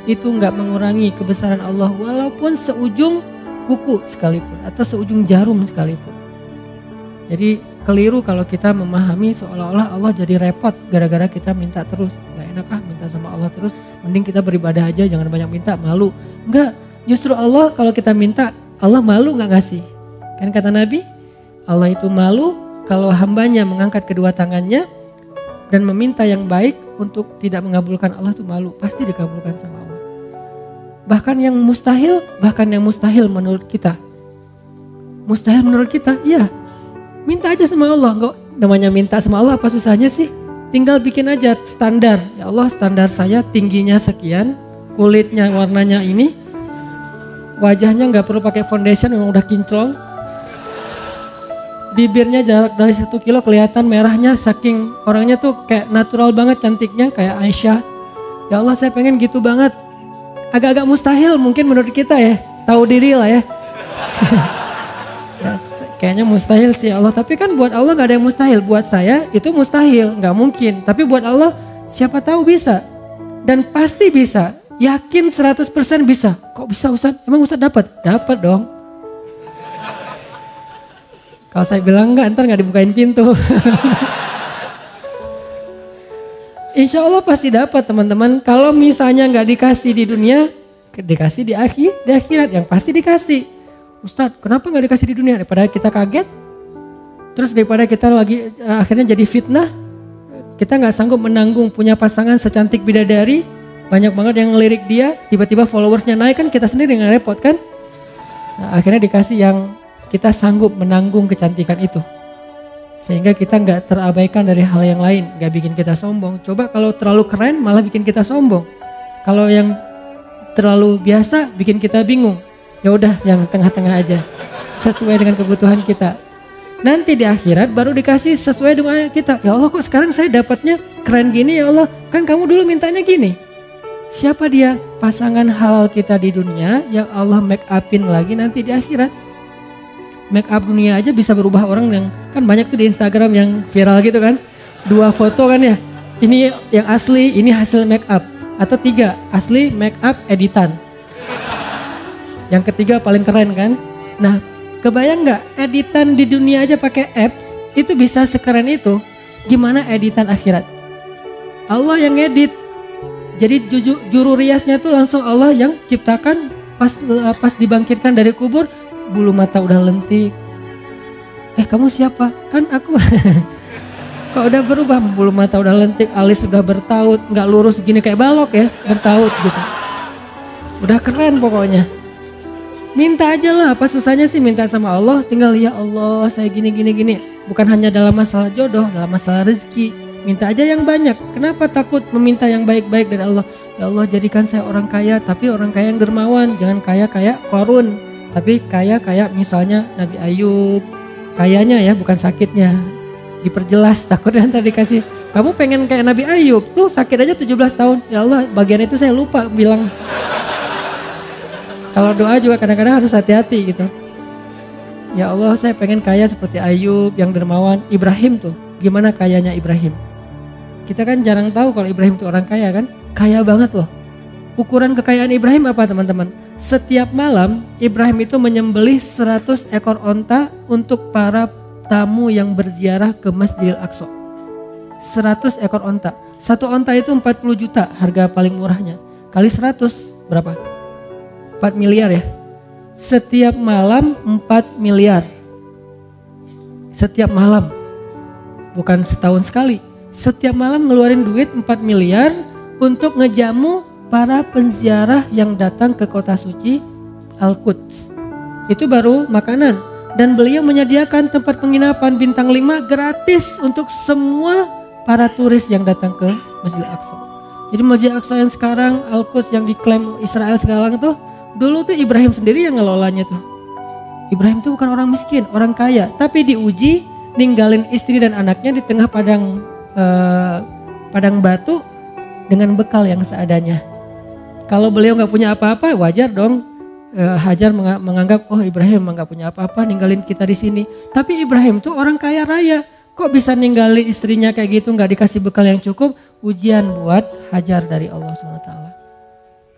Itu nggak mengurangi kebesaran Allah walaupun seujung kuku sekalipun atau seujung jarum sekalipun. Jadi keliru kalau kita memahami seolah-olah Allah jadi repot gara-gara kita minta terus. Nggak enak minta sama Allah terus, mending kita beribadah aja jangan banyak minta, malu. Enggak, justru Allah kalau kita minta Allah malu nggak ngasih. Kan kata Nabi, Allah itu malu kalau hambanya mengangkat kedua tangannya dan meminta yang baik untuk tidak mengabulkan Allah itu malu, pasti dikabulkan sama Allah. Bahkan yang mustahil menurut kita. Mustahil menurut kita, iya. Minta aja sama Allah, enggak namanya minta sama Allah apa susahnya sih? Tinggal bikin aja standar. Ya Allah, standar saya tingginya sekian, kulitnya warnanya ini, wajahnya enggak perlu pakai foundation yang udah kinclong. Bibirnya jarak dari 1 kilo kelihatan merahnya saking orangnya tuh kayak natural banget cantiknya kayak Aisyah. Ya Allah saya pengen gitu banget. Agak-agak mustahil mungkin menurut kita ya. Tahu diri lah ya. Ya kayaknya mustahil sih Allah. Tapi kan buat Allah gak ada yang mustahil. Buat saya itu mustahil, gak mungkin. Tapi buat Allah siapa tahu bisa. Dan pasti bisa. Yakin 100% bisa. Kok bisa Ustaz? Emang Ustaz dapat? Dapat dong. Kalau saya bilang enggak, ntar gak dibukain pintu. Insya Allah pasti dapat teman-teman. Kalau misalnya gak dikasih di dunia, dikasih di akhirat yang pasti dikasih. Ustadz, kenapa gak dikasih di dunia? Daripada kita kaget, terus daripada kita lagi akhirnya jadi fitnah, kita gak sanggup menanggung punya pasangan secantik bidadari, banyak banget yang ngelirik dia, tiba-tiba followersnya naik kan kita sendiri yang repot kan. Nah, akhirnya dikasih yang kita sanggup menanggung kecantikan itu. Sehingga kita gak terabaikan dari hal yang lain, gak bikin kita sombong. Coba kalau terlalu keren malah bikin kita sombong. Kalau yang terlalu biasa bikin kita bingung. Ya udah yang tengah-tengah aja, sesuai dengan kebutuhan kita. Nanti di akhirat baru dikasih sesuai dengan kita. Ya Allah kok sekarang saya dapatnya keren gini ya Allah. Kan kamu dulu mintanya gini. Siapa dia? Pasangan halal kita di dunia yang Allah make upin lagi nanti di akhirat. Make up dunia aja bisa berubah orang yang kan banyak tuh di Instagram yang viral gitu kan. 2 foto kan ya. Ini yang asli, ini hasil make up. Atau 3 asli make up editan. Yang ketiga paling keren kan. Nah kebayang gak editan di dunia aja pakai apps itu bisa sekeren itu. Gimana editan akhirat? Allah yang edit. Jadi juru riasnya tuh langsung Allah yang ciptakan pas dibangkitkan dari kubur. Bulu mata udah lentik, Kamu siapa? Kan aku. Kok udah berubah, bulu mata udah lentik, alis udah bertaut, nggak lurus gini kayak balok ya, bertaut gitu. Udah keren pokoknya. Minta aja lah, apa susahnya sih minta sama Allah, tinggal ya Allah saya gini. Bukan hanya dalam masalah jodoh, dalam masalah rezeki. Minta aja yang banyak. Kenapa takut meminta yang baik-baik dari Allah? Ya Allah jadikan saya orang kaya, tapi orang kaya yang dermawan. Jangan kaya kayak Qarun, tapi kaya kayak misalnya Nabi Ayub. Kayanya ya, bukan sakitnya. Diperjelas, takutnya nanti dikasih. Kamu pengen kayak Nabi Ayub, tuh sakit aja 17 tahun. Ya Allah bagian itu saya lupa bilang. Kalau doa juga kadang-kadang harus hati-hati gitu. Ya Allah saya pengen kaya seperti Ayub yang dermawan. Ibrahim tuh, gimana kayanya Ibrahim? Kita kan jarang tahu kalau Ibrahim tuh orang kaya kan. Kaya banget loh. Ukuran kekayaan Ibrahim apa teman-teman? Setiap malam Ibrahim itu menyembelih 100 ekor onta untuk para tamu yang berziarah ke Masjidil Aqsa. 100 ekor onta. Satu onta itu 40 juta harga paling murahnya. Kali 100 berapa? 4 miliar ya. Setiap malam 4 miliar. Setiap malam. Bukan setahun sekali. Setiap malam ngeluarin duit 4 miliar untuk ngejamu para penziarah yang datang ke kota suci Al-Quds. Itu baru makanan. Dan beliau menyediakan tempat penginapan bintang 5 gratis untuk semua para turis yang datang ke Masjidil Aqsa. Jadi Masjidil Aqsa yang sekarang Al-Quds yang diklaim Israel sekarang itu, dulu tuh Ibrahim sendiri yang ngelolanya tuh. Ibrahim tuh bukan orang miskin, orang kaya, tapi diuji ninggalin istri dan anaknya di tengah padang batu dengan bekal yang seadanya. Kalau beliau nggak punya apa-apa, wajar dong. Hajar menganggap Ibrahim memang gak punya apa-apa ninggalin kita di sini. Tapi Ibrahim tuh orang kaya raya, kok bisa ninggalin istrinya kayak gitu, nggak dikasih bekal yang cukup? Ujian buat Hajar dari Allah SWT.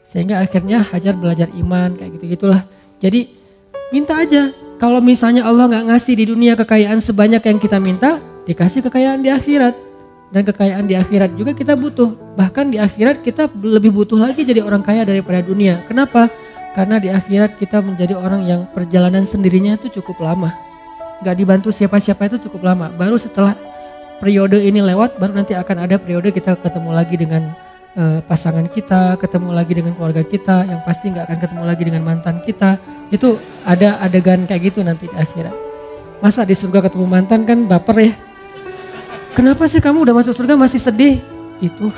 Sehingga akhirnya Hajar belajar iman kayak gitu-gitulah. Jadi minta aja. Kalau misalnya Allah nggak ngasih di dunia kekayaan sebanyak yang kita minta, dikasih kekayaan di akhirat. Dan kekayaan di akhirat juga kita butuh. Bahkan di akhirat kita lebih butuh lagi jadi orang kaya daripada dunia. Kenapa? Karena di akhirat kita menjadi orang yang perjalanan sendirinya itu cukup lama. Gak dibantu siapa-siapa itu cukup lama. Baru setelah periode ini lewat, baru nanti akan ada periode kita ketemu lagi dengan pasangan kita, ketemu lagi dengan keluarga kita, yang pasti gak akan ketemu lagi dengan mantan kita. Itu ada adegan kayak gitu nanti di akhirat. Masa di surga ketemu mantan kan baper ya. Kenapa sih kamu udah masuk surga masih sedih? Itu.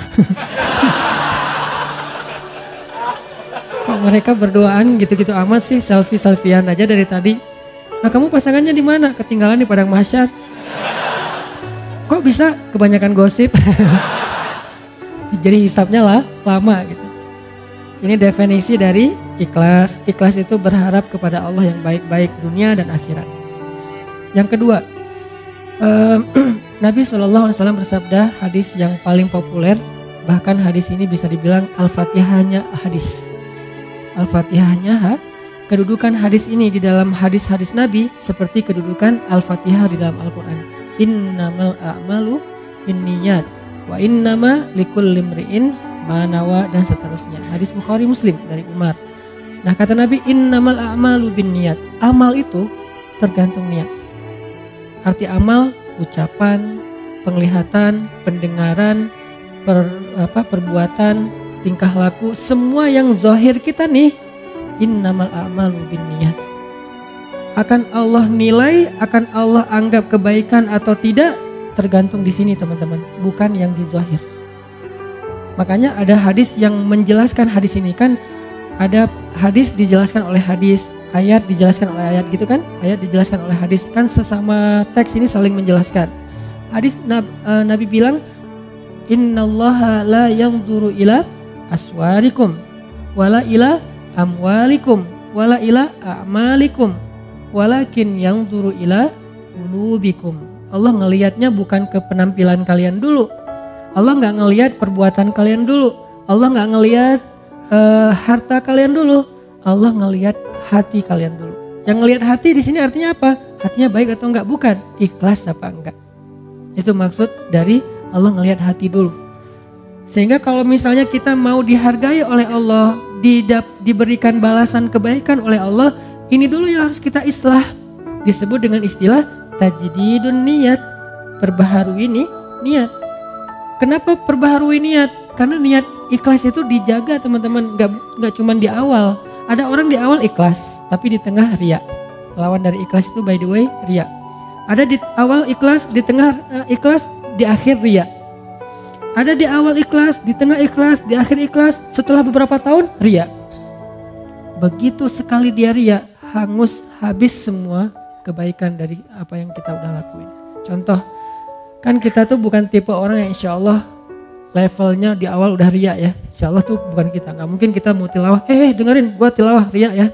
Kok mereka berduaan gitu-gitu amat sih, selfie-selfian aja dari tadi. Nah kamu pasangannya di mana? Ketinggalan di padang mahsyar. Kok bisa? Kebanyakan gosip. Jadi hisapnya lah lama gitu. Ini definisi dari ikhlas. Ikhlas itu berharap kepada Allah yang baik-baik dunia dan akhirat. Yang kedua, Nabi SAW bersabda, hadis yang paling populer, bahkan hadis ini bisa dibilang Al-Fatihahnya hadis. Al-Fatihahnya kedudukan hadis ini di dalam hadis-hadis Nabi seperti kedudukan Al-Fatihah di dalam Al-Quran. Innamal a'malu binniyat wa innama likulli imri'in ma nawa dan seterusnya. Hadis Bukhari Muslim dari Umar. Nah kata Nabi innamal a'malu binniyat. Amal itu tergantung niat. Arti amal ucapan, penglihatan, pendengaran, perbuatan, tingkah laku, semua yang zahir kita nih, innamal a'malu binniyat. Akan Allah nilai, akan Allah anggap kebaikan atau tidak, tergantung di sini teman-teman, bukan yang di zahir. Makanya ada hadis yang menjelaskan hadis ini kan, ada hadis dijelaskan oleh hadis, ayat dijelaskan oleh ayat gitu kan, ayat dijelaskan oleh hadis kan, sesama teks ini saling menjelaskan. Hadis Nabi bilang, innallaha la yanzuru ila aswarikum wala ila amwalikum wala ila a'malikum walakin yanzuru ila qulubikum. Allah ngelihatnya bukan ke penampilan kalian dulu. Allah nggak ngelihat perbuatan kalian dulu. Allah nggak ngelihat harta kalian dulu. Allah ngelihat hati kalian dulu. Yang ngelihat hati di sini artinya apa? Hatinya baik atau enggak? Bukan. Ikhlas apa enggak? Itu maksud dari Allah ngelihat hati dulu. Sehingga kalau misalnya kita mau dihargai oleh Allah, diberikan balasan kebaikan oleh Allah, ini dulu yang harus kita islah. Disebut dengan istilah Tajdidun niat, perbaharui niat. Kenapa perbaharui niat? Karena niat ikhlas itu dijaga teman-teman, nggak cuma di awal. Ada orang di awal ikhlas, tapi di tengah riya. Lawan dari ikhlas itu by the way riya. Ada di awal ikhlas, di tengah ikhlas, di akhir riya. Ada di awal ikhlas, di tengah ikhlas, di akhir ikhlas, setelah beberapa tahun riya. Begitu sekali dia riya, hangus habis semua kebaikan dari apa yang kita udah lakuin. Contoh, kan kita tuh bukan tipe orang yang insya Allah levelnya di awal udah riya ya. Insya Allah tuh bukan kita, nggak mungkin kita mau tilawah, dengerin gua tilawah riya ya.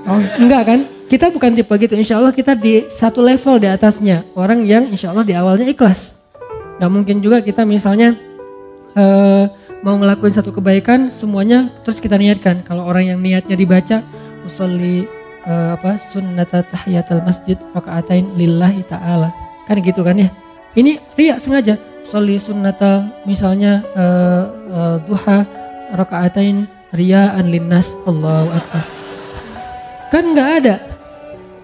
Oh, enggak kan, kita bukan tipe gitu. Insya Allah kita di satu level di atasnya. Orang yang insya Allah di awalnya ikhlas. Gak mungkin juga kita misalnya mau ngelakuin satu kebaikan semuanya terus kita niatkan. Kalau orang yang niatnya dibaca usolli sunnata tahiyatul masjid rakaatain lillahi ta'ala. Kan gitu kan ya. Ini riya sengaja. Usolli sunnata misalnya duha rakaatain riyaan linnas Allahu akbar. Kan gak ada.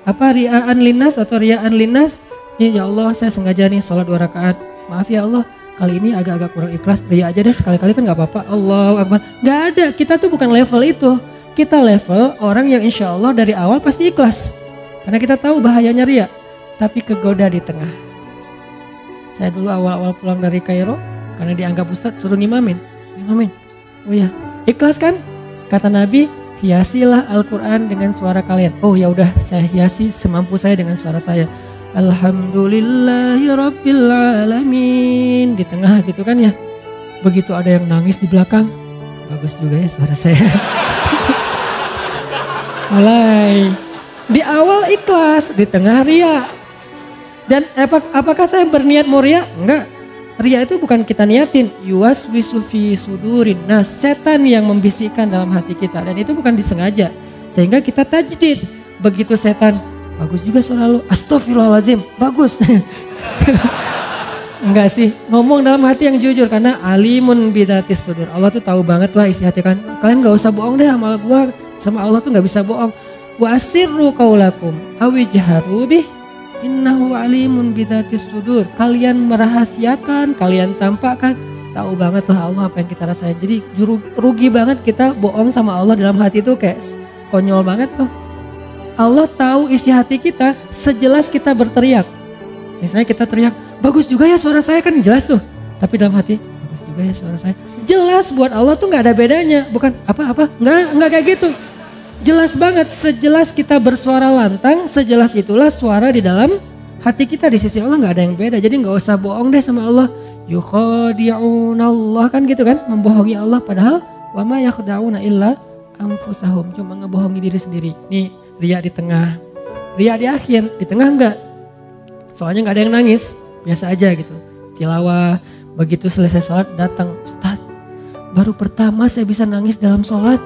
Apa riyaan linnas atau riyaan linnas? Ini ya Allah saya sengaja nih sholat 2 rakaat. Maaf ya Allah kali ini agak-agak kurang ikhlas. Riya aja deh sekali-kali kan gak apa-apa. Allahu akbar. Gak ada, kita tuh bukan level itu. Kita level orang yang insya Allah dari awal pasti ikhlas. Karena kita tahu bahayanya riya. Tapi kegoda di tengah. Saya dulu awal-awal pulang dari Kairo. Karena dianggap ustadz suruh ngimamin. Oh ya, ikhlas kan? Kata Nabi, hiasilah Al-Quran dengan suara kalian. Oh ya udah, saya hiasi semampu saya dengan suara saya. Alhamdulillahi Rabbil Alamin. Di tengah gitu kan ya. Begitu ada yang nangis di belakang. Bagus juga ya suara saya. Mulai. Di awal ikhlas, di tengah riya. Dan apakah saya berniat mau riya? Enggak. Riya itu bukan kita niatin. Yuwaswisu fi sudurin. Nah, setan yang membisikkan dalam hati kita. Dan itu bukan disengaja. Sehingga kita tajdid. Begitu setan, bagus juga suara lu. Astaghfirullahaladzim, bagus. Enggak sih, ngomong dalam hati yang jujur. Karena alimun bidzatis sudur. Allah tuh tahu banget lah isi hati kalian. Kalian gak usah bohong deh sama gua. Sama Allah tuh gak bisa bohong. Wa asirru qaulakum awijharu bih. Innahu alimun bidzatis sudur. Kalian merahasiakan, kalian tampakkan, tahu banget lah Allah apa yang kita rasain. Jadi rugi banget kita bohong sama Allah dalam hati itu kayak konyol banget tuh. Allah tahu isi hati kita sejelas kita berteriak. Misalnya kita teriak, bagus juga ya suara saya, kan jelas tuh. Tapi dalam hati, bagus juga ya suara saya. Jelas buat Allah tuh gak ada bedanya. Bukan apa-apa, enggak kayak gitu. Jelas banget, sejelas kita bersuara lantang, sejelas itulah suara di dalam hati kita. Di sisi Allah gak ada yang beda. Jadi gak usah bohong deh sama Allah. Yukhadi'unallah, kan gitu kan, membohongi Allah. Padahal wa ma yakhda'una illa anfusahum, cuma ngebohongi diri sendiri. Nih riya di tengah, riya di akhir, di tengah enggak. Soalnya gak ada yang nangis, biasa aja gitu. Tilawah, begitu selesai sholat datang, Ustaz, baru pertama saya bisa nangis dalam sholat.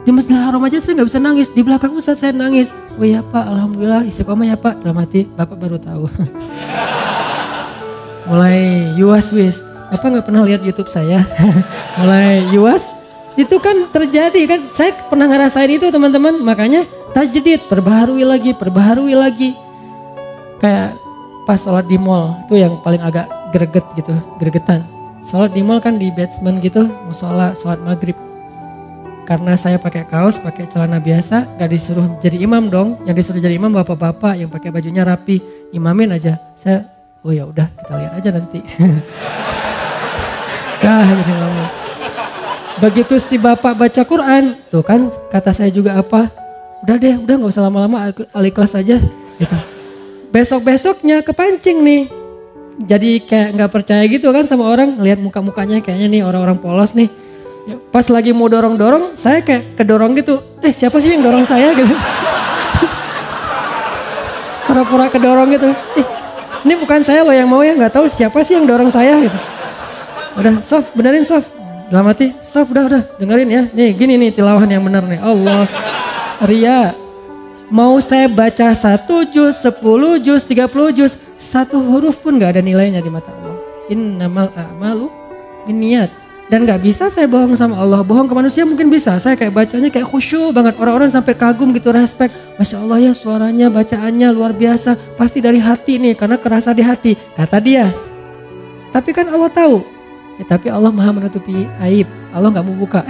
Di Masjidil Haram aja saya gak bisa nangis, di belakang Ustaz saya nangis. Oh ya Pak, alhamdulillah istiqomah ya Pak. Dalam hati, Bapak baru tahu. Mulai yuwas-wis, Bapak gak pernah lihat YouTube saya. Mulai yuwas, itu kan terjadi kan. Saya pernah ngerasain itu teman-teman, makanya tajdid, perbaharui lagi. Kayak pas sholat di mall, itu yang paling agak gregetan. Sholat di mall kan di basement gitu, musola, sholat maghrib. Karena saya pakai kaos, pakai celana biasa, gak disuruh jadi imam dong. Yang disuruh jadi imam bapak-bapak yang pakai bajunya rapi, imamin aja. Saya, oh ya udah kita lihat aja nanti. Jadi ngomong. Begitu si bapak baca Quran, tuh kan kata saya juga apa? Udah gak usah lama-lama, Al-Ikhlas aja gitu. Besok-besoknya kepancing nih. Jadi kayak gak percaya gitu kan sama orang, lihat muka-mukanya kayaknya nih orang-orang polos nih. Pas lagi mau dorong-dorong, saya kayak kedorong gitu. Siapa sih yang dorong saya gitu? Pura-pura kedorong gitu. Ini bukan saya loh yang mau ya, gak tahu siapa sih yang dorong saya gitu. Udah, Sof, benerin Sof. Dalam hati, Sof udah, dengerin ya. Nih gini nih tilawahan yang benar nih. Allah, riya. Mau saya baca 1 juz, 10 juz, 30 juz. 1 huruf pun gak ada nilainya di mata Allah. Innamal a'malu binniyat. Dan gak bisa saya bohong sama Allah. Bohong ke manusia mungkin bisa. Saya kayak bacanya kayak khusyuk banget. Orang-orang sampai kagum gitu, respect. Masya Allah ya suaranya, bacaannya luar biasa. Pasti dari hati nih, karena kerasa di hati. Kata dia. Tapi kan Allah tahu. Ya, tapi Allah maha menutupi aib. Allah gak mau buka.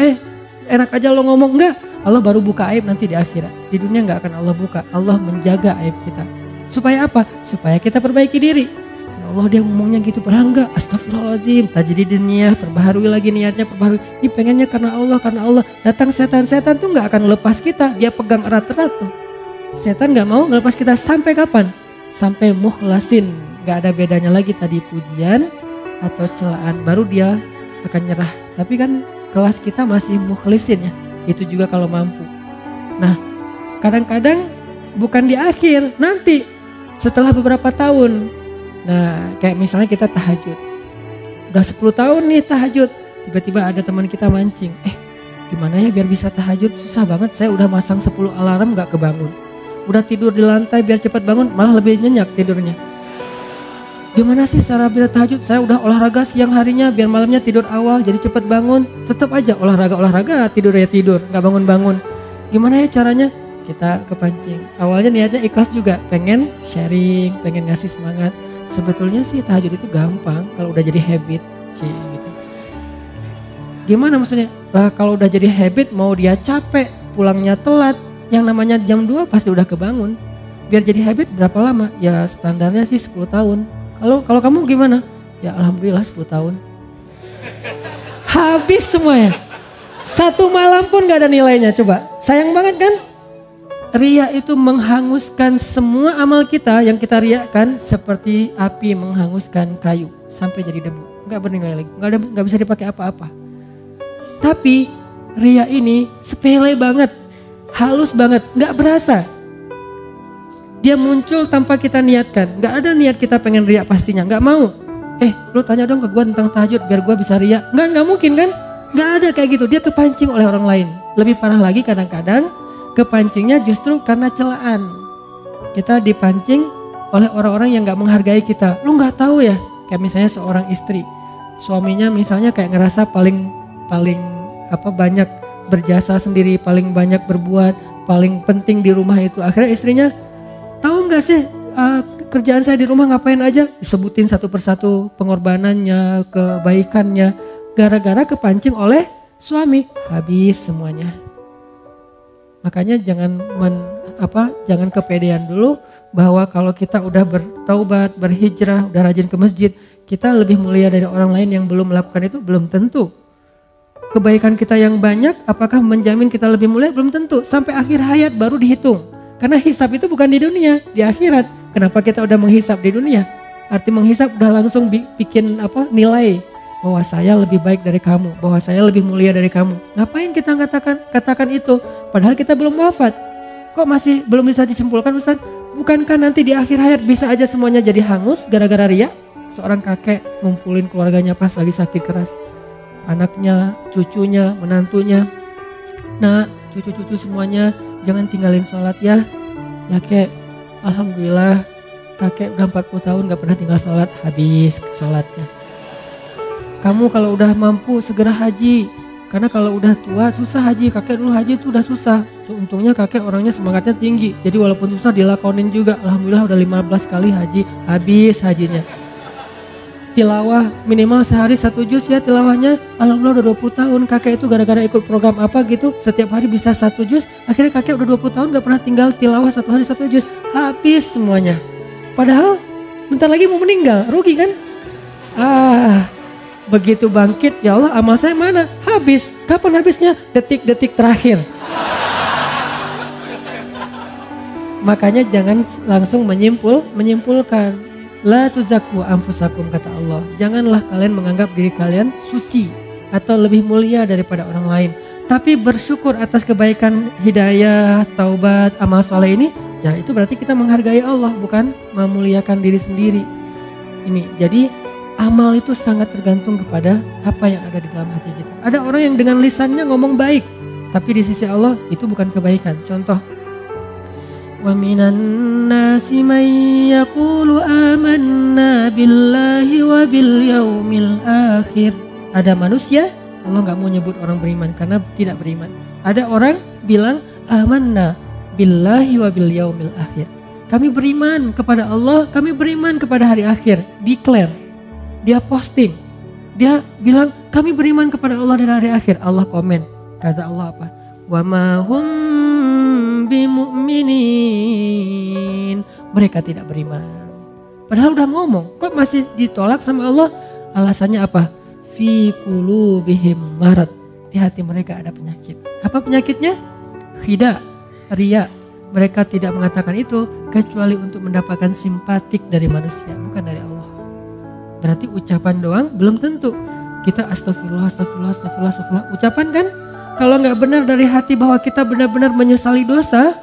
Enak aja lo ngomong. Enggak. Allah baru buka aib nanti di akhirat. Di dunia gak akan Allah buka. Allah menjaga aib kita. Supaya apa? Supaya kita perbaiki diri. Allah dia ngomongnya gitu, berangga, astagfirullahaladzim, tajdidin niyah, perbaharui lagi niatnya, perbaharui. Ini pengennya karena Allah. Datang setan tuh gak akan lepas kita, dia pegang erat-erat tuh. Setan gak mau ngelepas kita sampai kapan? Sampai mukhlasin, gak ada bedanya lagi tadi pujian atau celaan, baru dia akan nyerah. Tapi kan kelas kita masih mukhlisin ya, itu juga kalau mampu. Nah kadang-kadang bukan di akhir, nanti setelah beberapa tahun. Nah kayak misalnya kita tahajud, udah 10 tahun nih tahajud, tiba-tiba ada teman kita mancing, gimana ya biar bisa tahajud, susah banget, saya udah masang 10 alarm gak kebangun, udah tidur di lantai biar cepat bangun malah lebih nyenyak tidurnya. Gimana sih cara biar tahajud, saya udah olahraga siang harinya biar malamnya tidur awal jadi cepat bangun, tetap aja olahraga tidur ya tidur, gak bangun-bangun. Gimana ya caranya? Kita kepancing, awalnya niatnya ikhlas juga, pengen sharing, pengen ngasih semangat. Sebetulnya sih tahajud itu gampang kalau udah jadi habit, gitu. Gimana maksudnya? Lah kalau udah jadi habit, mau dia capek, pulangnya telat, yang namanya jam 2 pasti udah kebangun. Biar jadi habit berapa lama? Ya standarnya sih 10 tahun. Kalau kamu gimana? Ya alhamdulillah 10 tahun. Habis semuanya. 1 malam pun gak ada nilainya, coba. Sayang banget kan? Ria itu menghanguskan semua amal kita yang kita riakan seperti api menghanguskan kayu sampai jadi debu. Gak bernilai lagi, gak bisa dipakai apa-apa. Tapi ria ini sepele banget, halus banget, gak berasa. Dia muncul tanpa kita niatkan, gak ada niat kita pengen ria pastinya, gak mau. Lu tanya dong ke gue tentang tahajud biar gue bisa ria. Gak mungkin kan, gak ada kayak gitu, dia kepancing oleh orang lain. Lebih parah lagi kadang-kadang kepancingnya justru karena celaan. Kita dipancing oleh orang-orang yang gak menghargai kita. Lu gak tahu ya, kayak misalnya seorang istri, suaminya misalnya kayak ngerasa paling banyak berjasa sendiri, paling banyak berbuat, paling penting di rumah itu. Akhirnya istrinya, tahu gak sih kerjaan saya di rumah ngapain aja? Disebutin satu persatu pengorbanannya, kebaikannya. Gara-gara kepancing oleh suami, habis semuanya. Makanya jangan kepedean dulu bahwa kalau kita udah bertaubat, berhijrah, udah rajin ke masjid, kita lebih mulia dari orang lain yang belum melakukan itu, belum tentu. Kebaikan kita yang banyak, apakah menjamin kita lebih mulia? Belum tentu. Sampai akhir hayat baru dihitung. Karena hisab itu bukan di dunia, di akhirat. Kenapa kita udah menghisab di dunia? Arti menghisab udah langsung bikin nilai. Bahwa saya lebih baik dari kamu, bahwa saya lebih mulia dari kamu. Ngapain kita katakan itu? Padahal kita belum wafat. Kok masih belum bisa disimpulkan Ustaz? Bukankah nanti di akhir hayat bisa aja semuanya jadi hangus gara-gara ria? Seorang kakek ngumpulin keluarganya pas lagi sakit keras. Anaknya, cucunya, menantunya. Nah, cucu-cucu semuanya jangan tinggalin sholat ya. Ya kek, alhamdulillah kakek udah 40 tahun gak pernah tinggal sholat, habis sholatnya. Kamu kalau udah mampu segera haji. Karena kalau udah tua susah haji. Kakek dulu haji itu udah susah. Untungnya kakek orangnya semangatnya tinggi. Jadi walaupun susah dilakonin juga. Alhamdulillah udah 15 kali haji. Habis hajinya. Tilawah minimal sehari 1 juz ya tilawahnya. Alhamdulillah udah 20 tahun. Kakek itu gara-gara ikut program apa gitu. Setiap hari bisa 1 juz. Akhirnya kakek udah 20 tahun gak pernah tinggal tilawah 1 hari 1 juz. Habis semuanya. Padahal bentar lagi mau meninggal. Rugi kan? Begitu bangkit, ya Allah amal saya mana? Habis. Kapan habisnya? Detik-detik terakhir. Makanya jangan langsung menyimpulkan. La tuzakku anfusakum kata Allah. Janganlah kalian menganggap diri kalian suci atau lebih mulia daripada orang lain. Tapi bersyukur atas kebaikan, hidayah, taubat, amal soleh ini. Ya itu berarti kita menghargai Allah, bukan memuliakan diri sendiri. Ini jadi amal itu sangat tergantung kepada apa yang ada di dalam hati kita. Ada orang yang dengan lisannya ngomong baik, tapi di sisi Allah itu bukan kebaikan. Contoh, wa minan nasi may yaqulu amanna billahi wa bil yaumil akhir. Ada manusia Allah nggak mau nyebut orang beriman karena tidak beriman. Ada orang bilang amanna billahi wa bil yaumil akhir. Kami beriman kepada Allah, kami beriman kepada hari akhir. Declare. Dia posting. Dia bilang kami beriman kepada Allah dan hari akhir. Allah komen. Kata Allah apa? Wa ma hum bimu'minin. Mereka tidak beriman. Padahal udah ngomong, kok masih ditolak sama Allah? Alasannya apa? Fi qulubihim marad. Di hati mereka ada penyakit. Apa penyakitnya? Khida, riya. Mereka tidak mengatakan itu kecuali untuk mendapatkan simpatik dari manusia, bukan dari Allah. Berarti ucapan doang belum tentu. Kita astagfirullah, astagfirullah, astagfirullah, astagfirullah. Ucapan kan? Kalau nggak benar dari hati bahwa kita benar-benar menyesali dosa,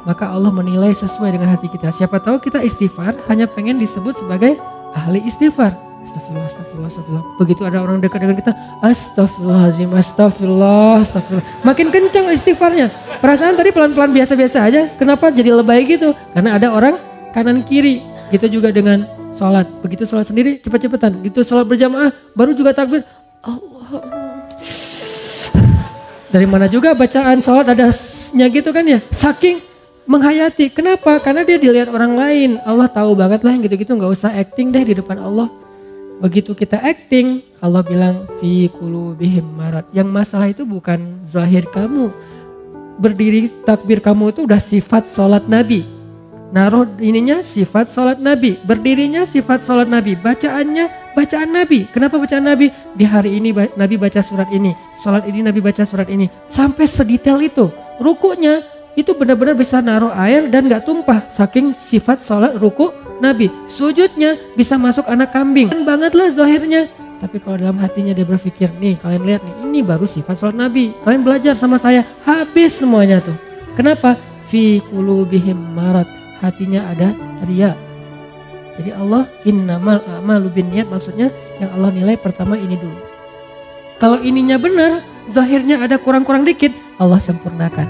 maka Allah menilai sesuai dengan hati kita. Siapa tahu kita istighfar hanya pengen disebut sebagai ahli istighfar. Astagfirullah, astagfirullah, astagfirullah. Begitu ada orang dekat dengan kita, astagfirullahaladzim, astagfirullah, astagfirullah. Makin kencang istighfarnya. Perasaan tadi pelan-pelan biasa-biasa aja. Kenapa jadi lebay gitu? Karena ada orang kanan kiri. Gitu juga dengan sholat. Begitu sholat sendiri cepet-cepetan. Gitu sholat berjamaah baru juga takbir. Allah. Dari mana juga bacaan sholat adanya gitu kan ya. Saking menghayati. Kenapa? Karena dia dilihat orang lain. Allah tahu banget lah yang gitu-gitu, gak usah acting deh di depan Allah. Begitu kita acting, Allah bilang fi qulubihim marad. Yang masalah itu bukan zahir kamu. Berdiri takbir kamu itu udah sifat sholat Nabi. Naruh ininya sifat sholat Nabi. Berdirinya sifat sholat Nabi. Bacaannya bacaan Nabi. Kenapa bacaan Nabi? Di hari ini Nabi baca surat ini. Sholat ini Nabi baca surat ini. Sampai sedetail itu. Rukunya itu benar-benar bisa naruh air dan gak tumpah. Saking sifat sholat ruku Nabi. Sujudnya bisa masuk anak kambing. Keren bangetlah zahirnya. Tapi kalau dalam hatinya dia berpikir, nih kalian lihat nih, ini baru sifat sholat Nabi. Kalian belajar sama saya, habis semuanya tuh. Kenapa? Fi qulubihim marad. Hatinya ada riya. Jadi Allah innamal a'malu binniyat, maksudnya yang Allah nilai pertama ini dulu. Kalau ininya benar, zahirnya ada kurang-kurang dikit, Allah sempurnakan.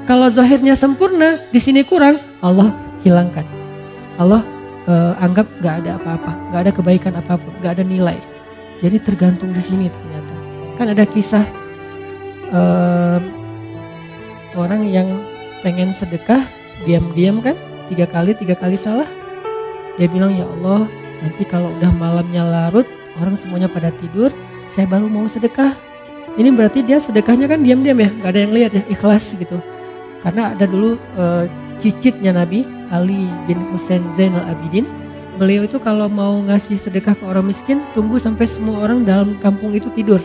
Kalau zahirnya sempurna, di sini kurang, Allah hilangkan. Allah anggap gak ada apa-apa, gak ada kebaikan apapun, gak ada nilai. Jadi tergantung di sini ternyata. Kan ada kisah orang yang pengen sedekah, diam-diam kan, tiga kali salah. Dia bilang, ya Allah, nanti kalau udah malamnya larut, orang semuanya pada tidur, saya baru mau sedekah. Ini berarti dia sedekahnya kan diam-diam ya, gak ada yang lihat ya, ikhlas gitu. Karena ada dulu cicitnya Nabi, Ali bin Husain Zainal Abidin. Beliau itu kalau mau ngasih sedekah ke orang miskin, tunggu sampai semua orang dalam kampung itu tidur.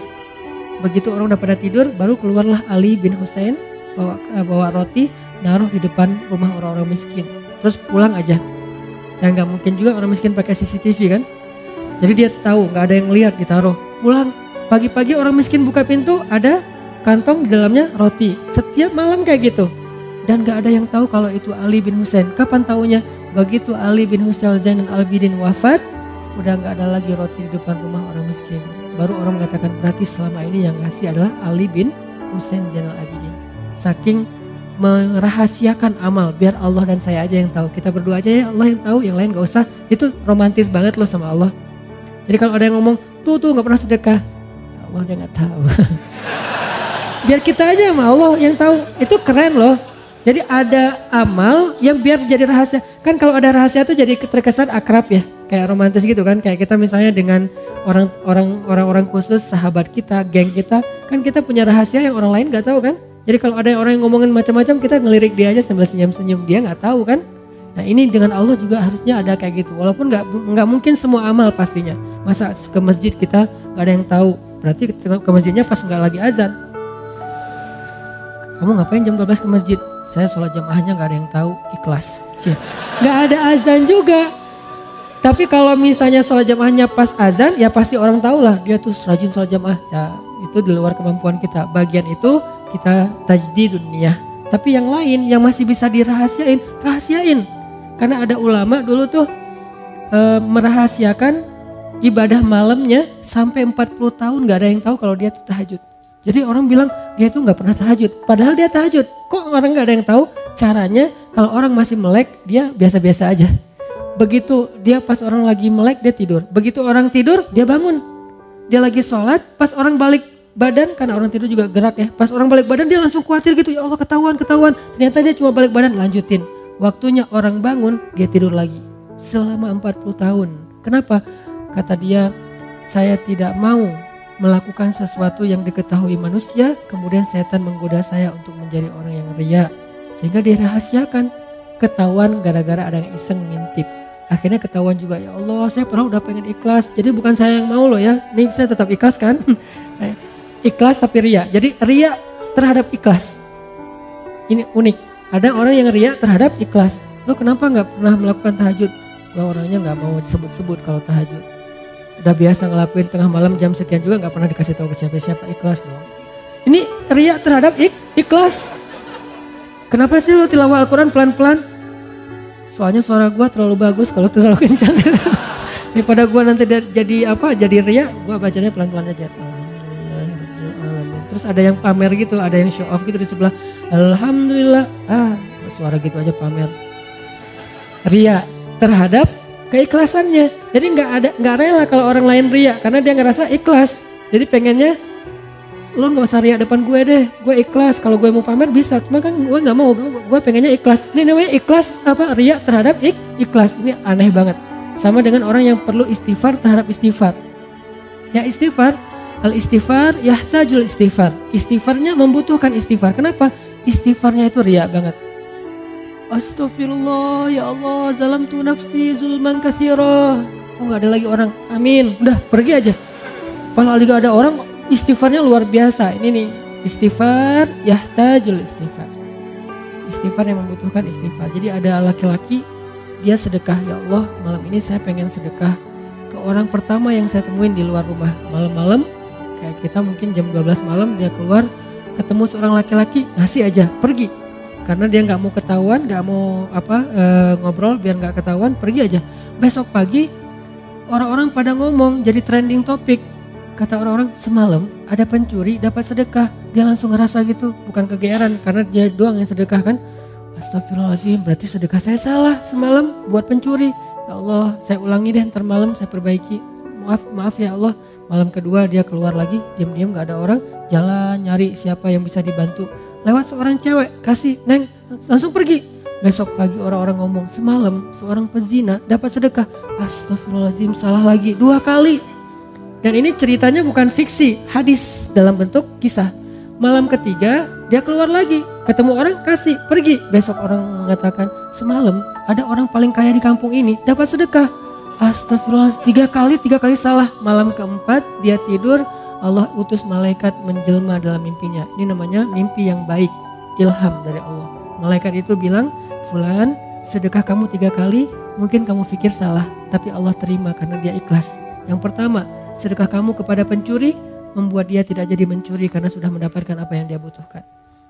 Begitu orang udah pada tidur, baru keluarlah Ali bin Husain bawa roti, naruh di depan rumah orang-orang miskin. Terus pulang aja. Dan gak mungkin juga orang miskin pakai CCTV kan. Jadi dia tahu gak ada yang lihat, ditaruh. Pulang, pagi-pagi orang miskin buka pintu, ada kantong di dalamnya roti. Setiap malam kayak gitu. Dan gak ada yang tahu kalau itu Ali bin Husain. Kapan taunya? Begitu Ali bin Husain Zainal Abidin wafat, udah gak ada lagi roti di depan rumah orang miskin. Baru orang mengatakan berarti selama ini yang ngasih adalah Ali bin Husain Zainal Abidin. Saking merahasiakan amal, biar Allah dan saya aja yang tahu. Kita berdua aja ya, Allah yang tahu, yang lain gak usah. Itu romantis banget loh sama Allah. Jadi kalau ada yang ngomong, tuh gak pernah sedekah, ya Allah dia gak tahu. Biar kita aja sama Allah yang tahu, itu keren loh. Jadi ada amal yang biar jadi rahasia. Kan kalau ada rahasia tuh jadi terkesan akrab ya. Kayak romantis gitu kan. Kayak kita misalnya dengan orang-orang khusus, sahabat kita, geng kita. Kan kita punya rahasia yang orang lain gak tahu kan. Jadi kalau ada orang yang ngomongin macam-macam, kita ngelirik dia aja sambil senyum-senyum. Dia gak tahu kan. Nah ini dengan Allah juga harusnya ada kayak gitu. Walaupun gak mungkin semua amal pastinya. Masa ke masjid kita gak ada yang tahu. Berarti ke masjidnya pas gak lagi azan. Kamu ngapain jam 12 ke masjid? Saya sholat jamaahnya gak ada yang tahu, ikhlas. Gak ada azan juga. Tapi kalau misalnya sholat jamaahnya pas azan, ya pasti orang tahu lah. Dia tuh rajin sholat jamaah. Ya itu di luar kemampuan kita. Bagian itu kita tajdidun niyah. Tapi yang lain yang masih bisa dirahasiain, rahasiain. Karena ada ulama dulu tuh merahasiakan ibadah malamnya sampai 40 tahun gak ada yang tahu kalau dia tuh tahajud. Jadi orang bilang dia tuh gak pernah tahajud. Padahal dia tahajud. Kok orang gak ada yang tahu? Caranya kalau orang masih melek dia biasa-biasa aja. Begitu dia pas orang lagi melek dia tidur. Begitu orang tidur dia bangun. Dia lagi sholat pas orang balik badan, karena orang tidur juga gerak ya. Pas orang balik badan dia langsung khawatir gitu, ya Allah ketahuan. Ternyata dia cuma balik badan, lanjutin. Waktunya orang bangun, dia tidur lagi. Selama 40 tahun. Kenapa? Kata dia, saya tidak mau melakukan sesuatu yang diketahui manusia, kemudian setan menggoda saya untuk menjadi orang yang riya. Sehingga dirahasiakan, ketahuan gara-gara ada yang iseng ngintip. Akhirnya ketahuan juga, ya Allah saya pernah udah pengen ikhlas. Jadi bukan saya yang mau loh ya, ini saya tetap ikhlas kan. Ikhlas tapi riya. Jadi riya terhadap ikhlas. Ini unik. Ada orang yang riya terhadap ikhlas. Lo kenapa gak pernah melakukan tahajud? Lo orangnya gak mau sebut-sebut kalau tahajud. Udah biasa ngelakuin tengah malam jam sekian juga gak pernah dikasih tahu ke siapa-siapa, ikhlas dong. Ini riya terhadap ikhlas. Kenapa sih lo tilawah Al-Quran pelan-pelan? Soalnya suara gue terlalu bagus kalau terlalu kencang. Daripada gue nanti jadi riya, gue bacanya pelan-pelan aja. Terus ada yang pamer gitu, ada yang show off gitu di sebelah. Alhamdulillah, suara gitu aja pamer. Riya terhadap keikhlasannya. Jadi nggak rela kalau orang lain riya karena dia ngerasa ikhlas. Jadi pengennya lo nggak usah riya depan gue deh, gue ikhlas. Kalau gue mau pamer bisa, cuma kan gue nggak mau, gue pengennya ikhlas. Ini namanya ikhlas riya terhadap ikhlas. Ini aneh banget. Sama dengan orang yang perlu istighfar terhadap istighfar. Ya istighfar, al-istighfar yahtajul istighfar. Istighfarnya membutuhkan istighfar. Kenapa? Istighfarnya itu riya banget. Astagfirullah, ya Allah, zalamtu nafsi zulman katsira. Oh nggak ada lagi orang, amin. Udah pergi aja. Kalau lagi ada orang, istighfarnya luar biasa. Ini nih, istighfar yahtajul istighfar. Istighfar yang membutuhkan istighfar. Jadi ada laki-laki, dia sedekah, ya Allah malam ini saya pengen sedekah ke orang pertama yang saya temuin di luar rumah. Malam-malam, kayak kita mungkin jam 12 malam dia keluar, ketemu seorang laki-laki, ngasih aja, pergi. Karena dia gak mau ketahuan, gak mau ngobrol biar gak ketahuan, pergi aja. Besok pagi, orang-orang pada ngomong, jadi trending topik. Kata orang-orang, semalam ada pencuri dapat sedekah. Dia langsung ngerasa gitu, bukan kegeeran karena dia doang yang sedekah kan. Astagfirullahaladzim, berarti sedekah saya salah semalam buat pencuri. Ya Allah, saya ulangi deh, ntar malam saya perbaiki. Maaf ya Allah. Malam kedua dia keluar lagi, diam-diam gak ada orang, jalan nyari siapa yang bisa dibantu. Lewat seorang cewek, kasih, neng, langsung pergi. Besok pagi orang-orang ngomong, semalam seorang pezina dapat sedekah. Astagfirullahaladzim, salah lagi 2 kali. Dan ini ceritanya bukan fiksi, hadis dalam bentuk kisah. Malam ketiga dia keluar lagi, ketemu orang kasih, pergi. Besok orang mengatakan, semalam ada orang paling kaya di kampung ini dapat sedekah. Astagfirullah, 3 kali salah. Malam keempat dia tidur, Allah utus malaikat menjelma dalam mimpinya. Ini namanya mimpi yang baik, ilham dari Allah. Malaikat itu bilang, fulan sedekah kamu 3 kali, mungkin kamu pikir salah, tapi Allah terima karena dia ikhlas. Yang pertama, sedekah kamu kepada pencuri membuat dia tidak jadi mencuri karena sudah mendapatkan apa yang dia butuhkan.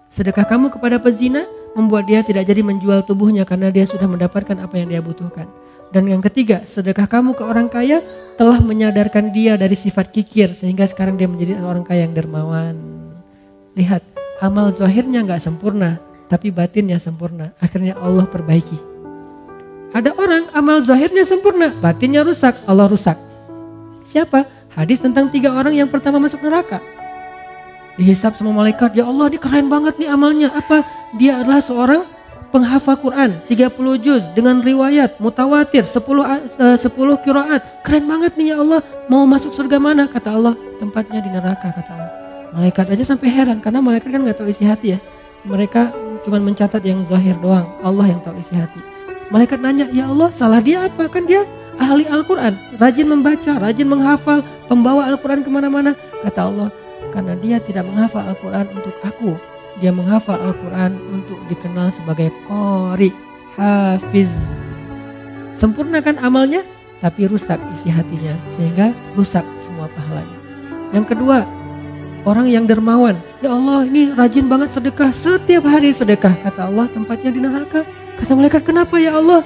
Sedekah kamu kepada pezina membuat dia tidak jadi menjual tubuhnya karena dia sudah mendapatkan apa yang dia butuhkan. Dan yang ketiga, sedekah kamu ke orang kaya telah menyadarkan dia dari sifat kikir sehingga sekarang dia menjadi orang kaya yang dermawan. Lihat, amal zahirnya gak sempurna tapi batinnya sempurna. Akhirnya Allah perbaiki. Ada orang amal zahirnya sempurna, batinnya rusak, Allah rusak. Siapa? Hadis tentang 3 orang yang pertama masuk neraka. Dihisap sama malaikat, ya Allah ini keren banget nih amalnya. Apa? Dia adalah seorang penghafal Quran 30 juz dengan riwayat mutawatir 10 qiraat. Keren banget nih ya Allah. Mau masuk surga mana? Kata Allah, tempatnya di neraka kata Allah. Malaikat aja sampai heran karena malaikat kan gak tahu isi hati ya. Mereka cuma mencatat yang zahir doang. Allah yang tahu isi hati. Malaikat nanya, ya Allah salah dia apa? Kan dia ahli Al-Quran, rajin membaca, rajin menghafal, pembawa Al-Quran kemana-mana. Kata Allah, karena dia tidak menghafal Al-Quran untuk aku, dia menghafal Al-Quran untuk dikenal sebagai qori, hafiz. Sempurnakan amalnya, tapi rusak isi hatinya, sehingga rusak semua pahalanya. Yang kedua, orang yang dermawan. Ya Allah ini rajin banget sedekah, setiap hari sedekah. Kata Allah, tempatnya di neraka. Kata malaikat, kenapa ya Allah?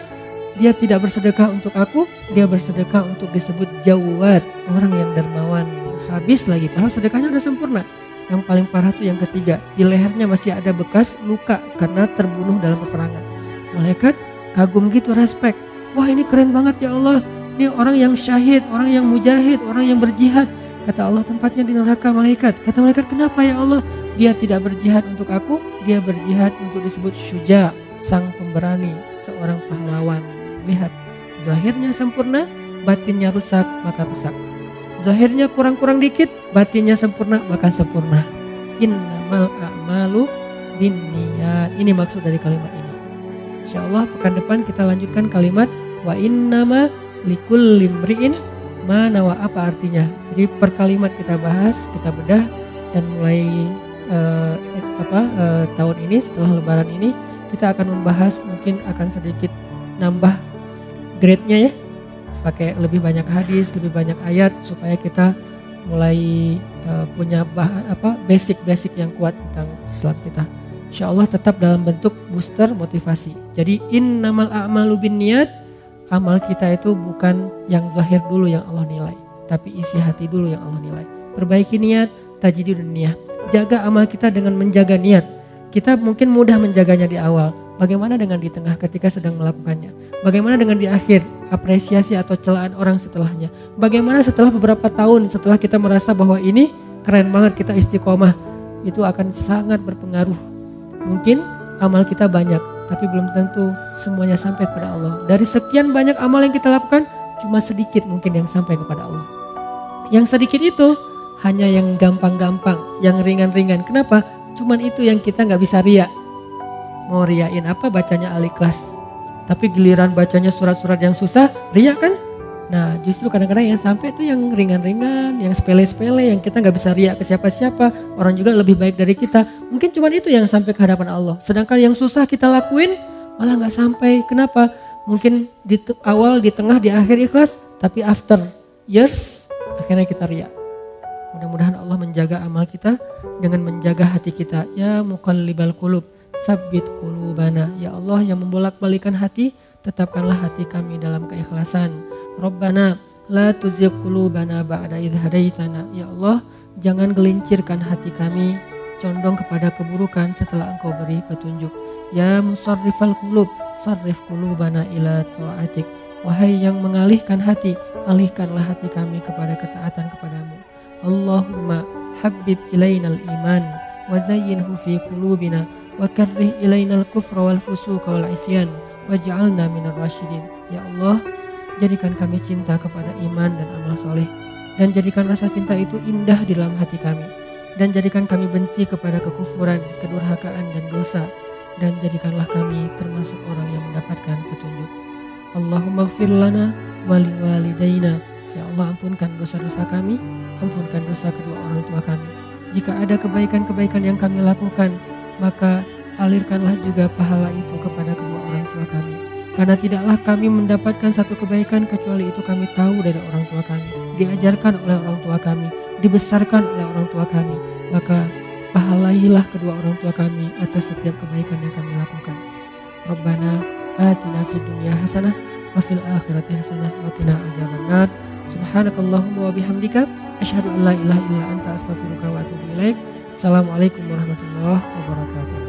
Dia tidak bersedekah untuk aku, dia bersedekah untuk disebut jawad, orang yang dermawan. Habis lagi, padahal sedekahnya udah sempurna. Yang paling parah tuh yang ketiga, di lehernya masih ada bekas luka karena terbunuh dalam peperangan. Malaikat kagum gitu, respect. Wah ini keren banget ya Allah, ini orang yang syahid, orang yang mujahid, orang yang berjihad. Kata Allah, tempatnya di neraka malaikat. Kata malaikat, kenapa ya Allah? Dia tidak berjihad untuk aku, dia berjihad untuk disebut syuja, sang pemberani, seorang pahlawan. Lihat, zahirnya sempurna, batinnya rusak, maka rusak. Zahirnya kurang-kurang dikit, batinnya sempurna, maka sempurna. Innamal a'malu binniyat. Ini maksud dari kalimat ini. Insyaallah pekan depan kita lanjutkan kalimat wa innama likulli imri'in ma nawa. Apa artinya? Jadi per kalimat kita bahas, kita bedah, dan mulai tahun ini setelah lebaran ini kita akan membahas, mungkin akan sedikit nambah grade-nya ya. Pakai lebih banyak hadis, lebih banyak ayat supaya kita mulai punya basic yang kuat tentang Islam kita. Insyaallah tetap dalam bentuk booster motivasi. Jadi innamal a'malu binniyat, amal kita itu bukan yang zahir dulu yang Allah nilai, tapi isi hati dulu yang Allah nilai. Perbaiki niat, tajdidun niyah. Jaga amal kita dengan menjaga niat. Kita mungkin mudah menjaganya di awal. Bagaimana dengan di tengah ketika sedang melakukannya? Bagaimana dengan di akhir, apresiasi atau celaan orang setelahnya? Bagaimana setelah beberapa tahun setelah kita merasa bahwa ini keren banget, kita istiqomah? Itu akan sangat berpengaruh. Mungkin amal kita banyak, tapi belum tentu semuanya sampai kepada Allah. Dari sekian banyak amal yang kita lakukan, cuma sedikit mungkin yang sampai kepada Allah. Yang sedikit itu hanya yang gampang-gampang, yang ringan-ringan. Kenapa? Cuman itu yang kita gak bisa riya. Mau riyain apa? Bacanya Al-Ikhlas. Tapi giliran bacanya surat-surat yang susah, riya kan? Nah justru kadang-kadang yang sampai itu yang ringan-ringan, yang sepele-sepele, yang kita gak bisa riya ke siapa-siapa. Orang juga lebih baik dari kita. Mungkin cuman itu yang sampai ke hadapan Allah. Sedangkan yang susah kita lakuin malah gak sampai. Kenapa? Mungkin di awal, di tengah, di akhir ikhlas, tapi after years akhirnya kita riya. Mudah-mudahan Allah menjaga amal kita dengan menjaga hati kita. Ya muqallibal qulub, tsabbit qulubana. Ya Allah yang membolak-balikan hati, tetapkanlah hati kami dalam keikhlasan. Rabbana la tuzigh qulubana ba'da idh hadaitana. Ya Allah, jangan gelincirkan hati kami condong kepada keburukan setelah Engkau beri petunjuk. Ya musarrifal qulub, sarrif qulubana ila ta'atik. Wahai yang mengalihkan hati, alihkanlah hati kami kepada ketaatan kepadamu. Allahumma habbib ilainal iman wa zayyinhu fi qulubina wa karrih ilainal kufra wal fusuqa wal isyan waj'alna minar rasyidin. Ya Allah, jadikan kami cinta kepada iman dan amal soleh, dan jadikan rasa cinta itu indah di dalam hati kami, dan jadikan kami benci kepada kekufuran, kedurhakaan dan dosa, dan jadikanlah kami termasuk orang yang mendapatkan petunjuk. Allahumma ighfir lana wa liwalidayna. Ya Allah, ampunkan dosa-dosa kami, ampunkan dosa kedua orang tua kami. Jika ada kebaikan-kebaikan yang kami lakukan, maka alirkanlah juga pahala itu kepada kedua orang tua kami. Karena tidaklah kami mendapatkan satu kebaikan kecuali itu kami tahu dari orang tua kami, diajarkan oleh orang tua kami, dibesarkan oleh orang tua kami. Maka pahalailah kedua orang tua kami atas setiap kebaikan yang kami lakukan. Rabbana atina fid dunya hasanah wa fil akhirati hasanah wa qina azabannar. Subhanakallahumma wa bihamdika asyhadu an la ilaha illa anta astaghfiruka wa atubu ilaik. Assalamualaikum warahmatullahi wabarakatuh.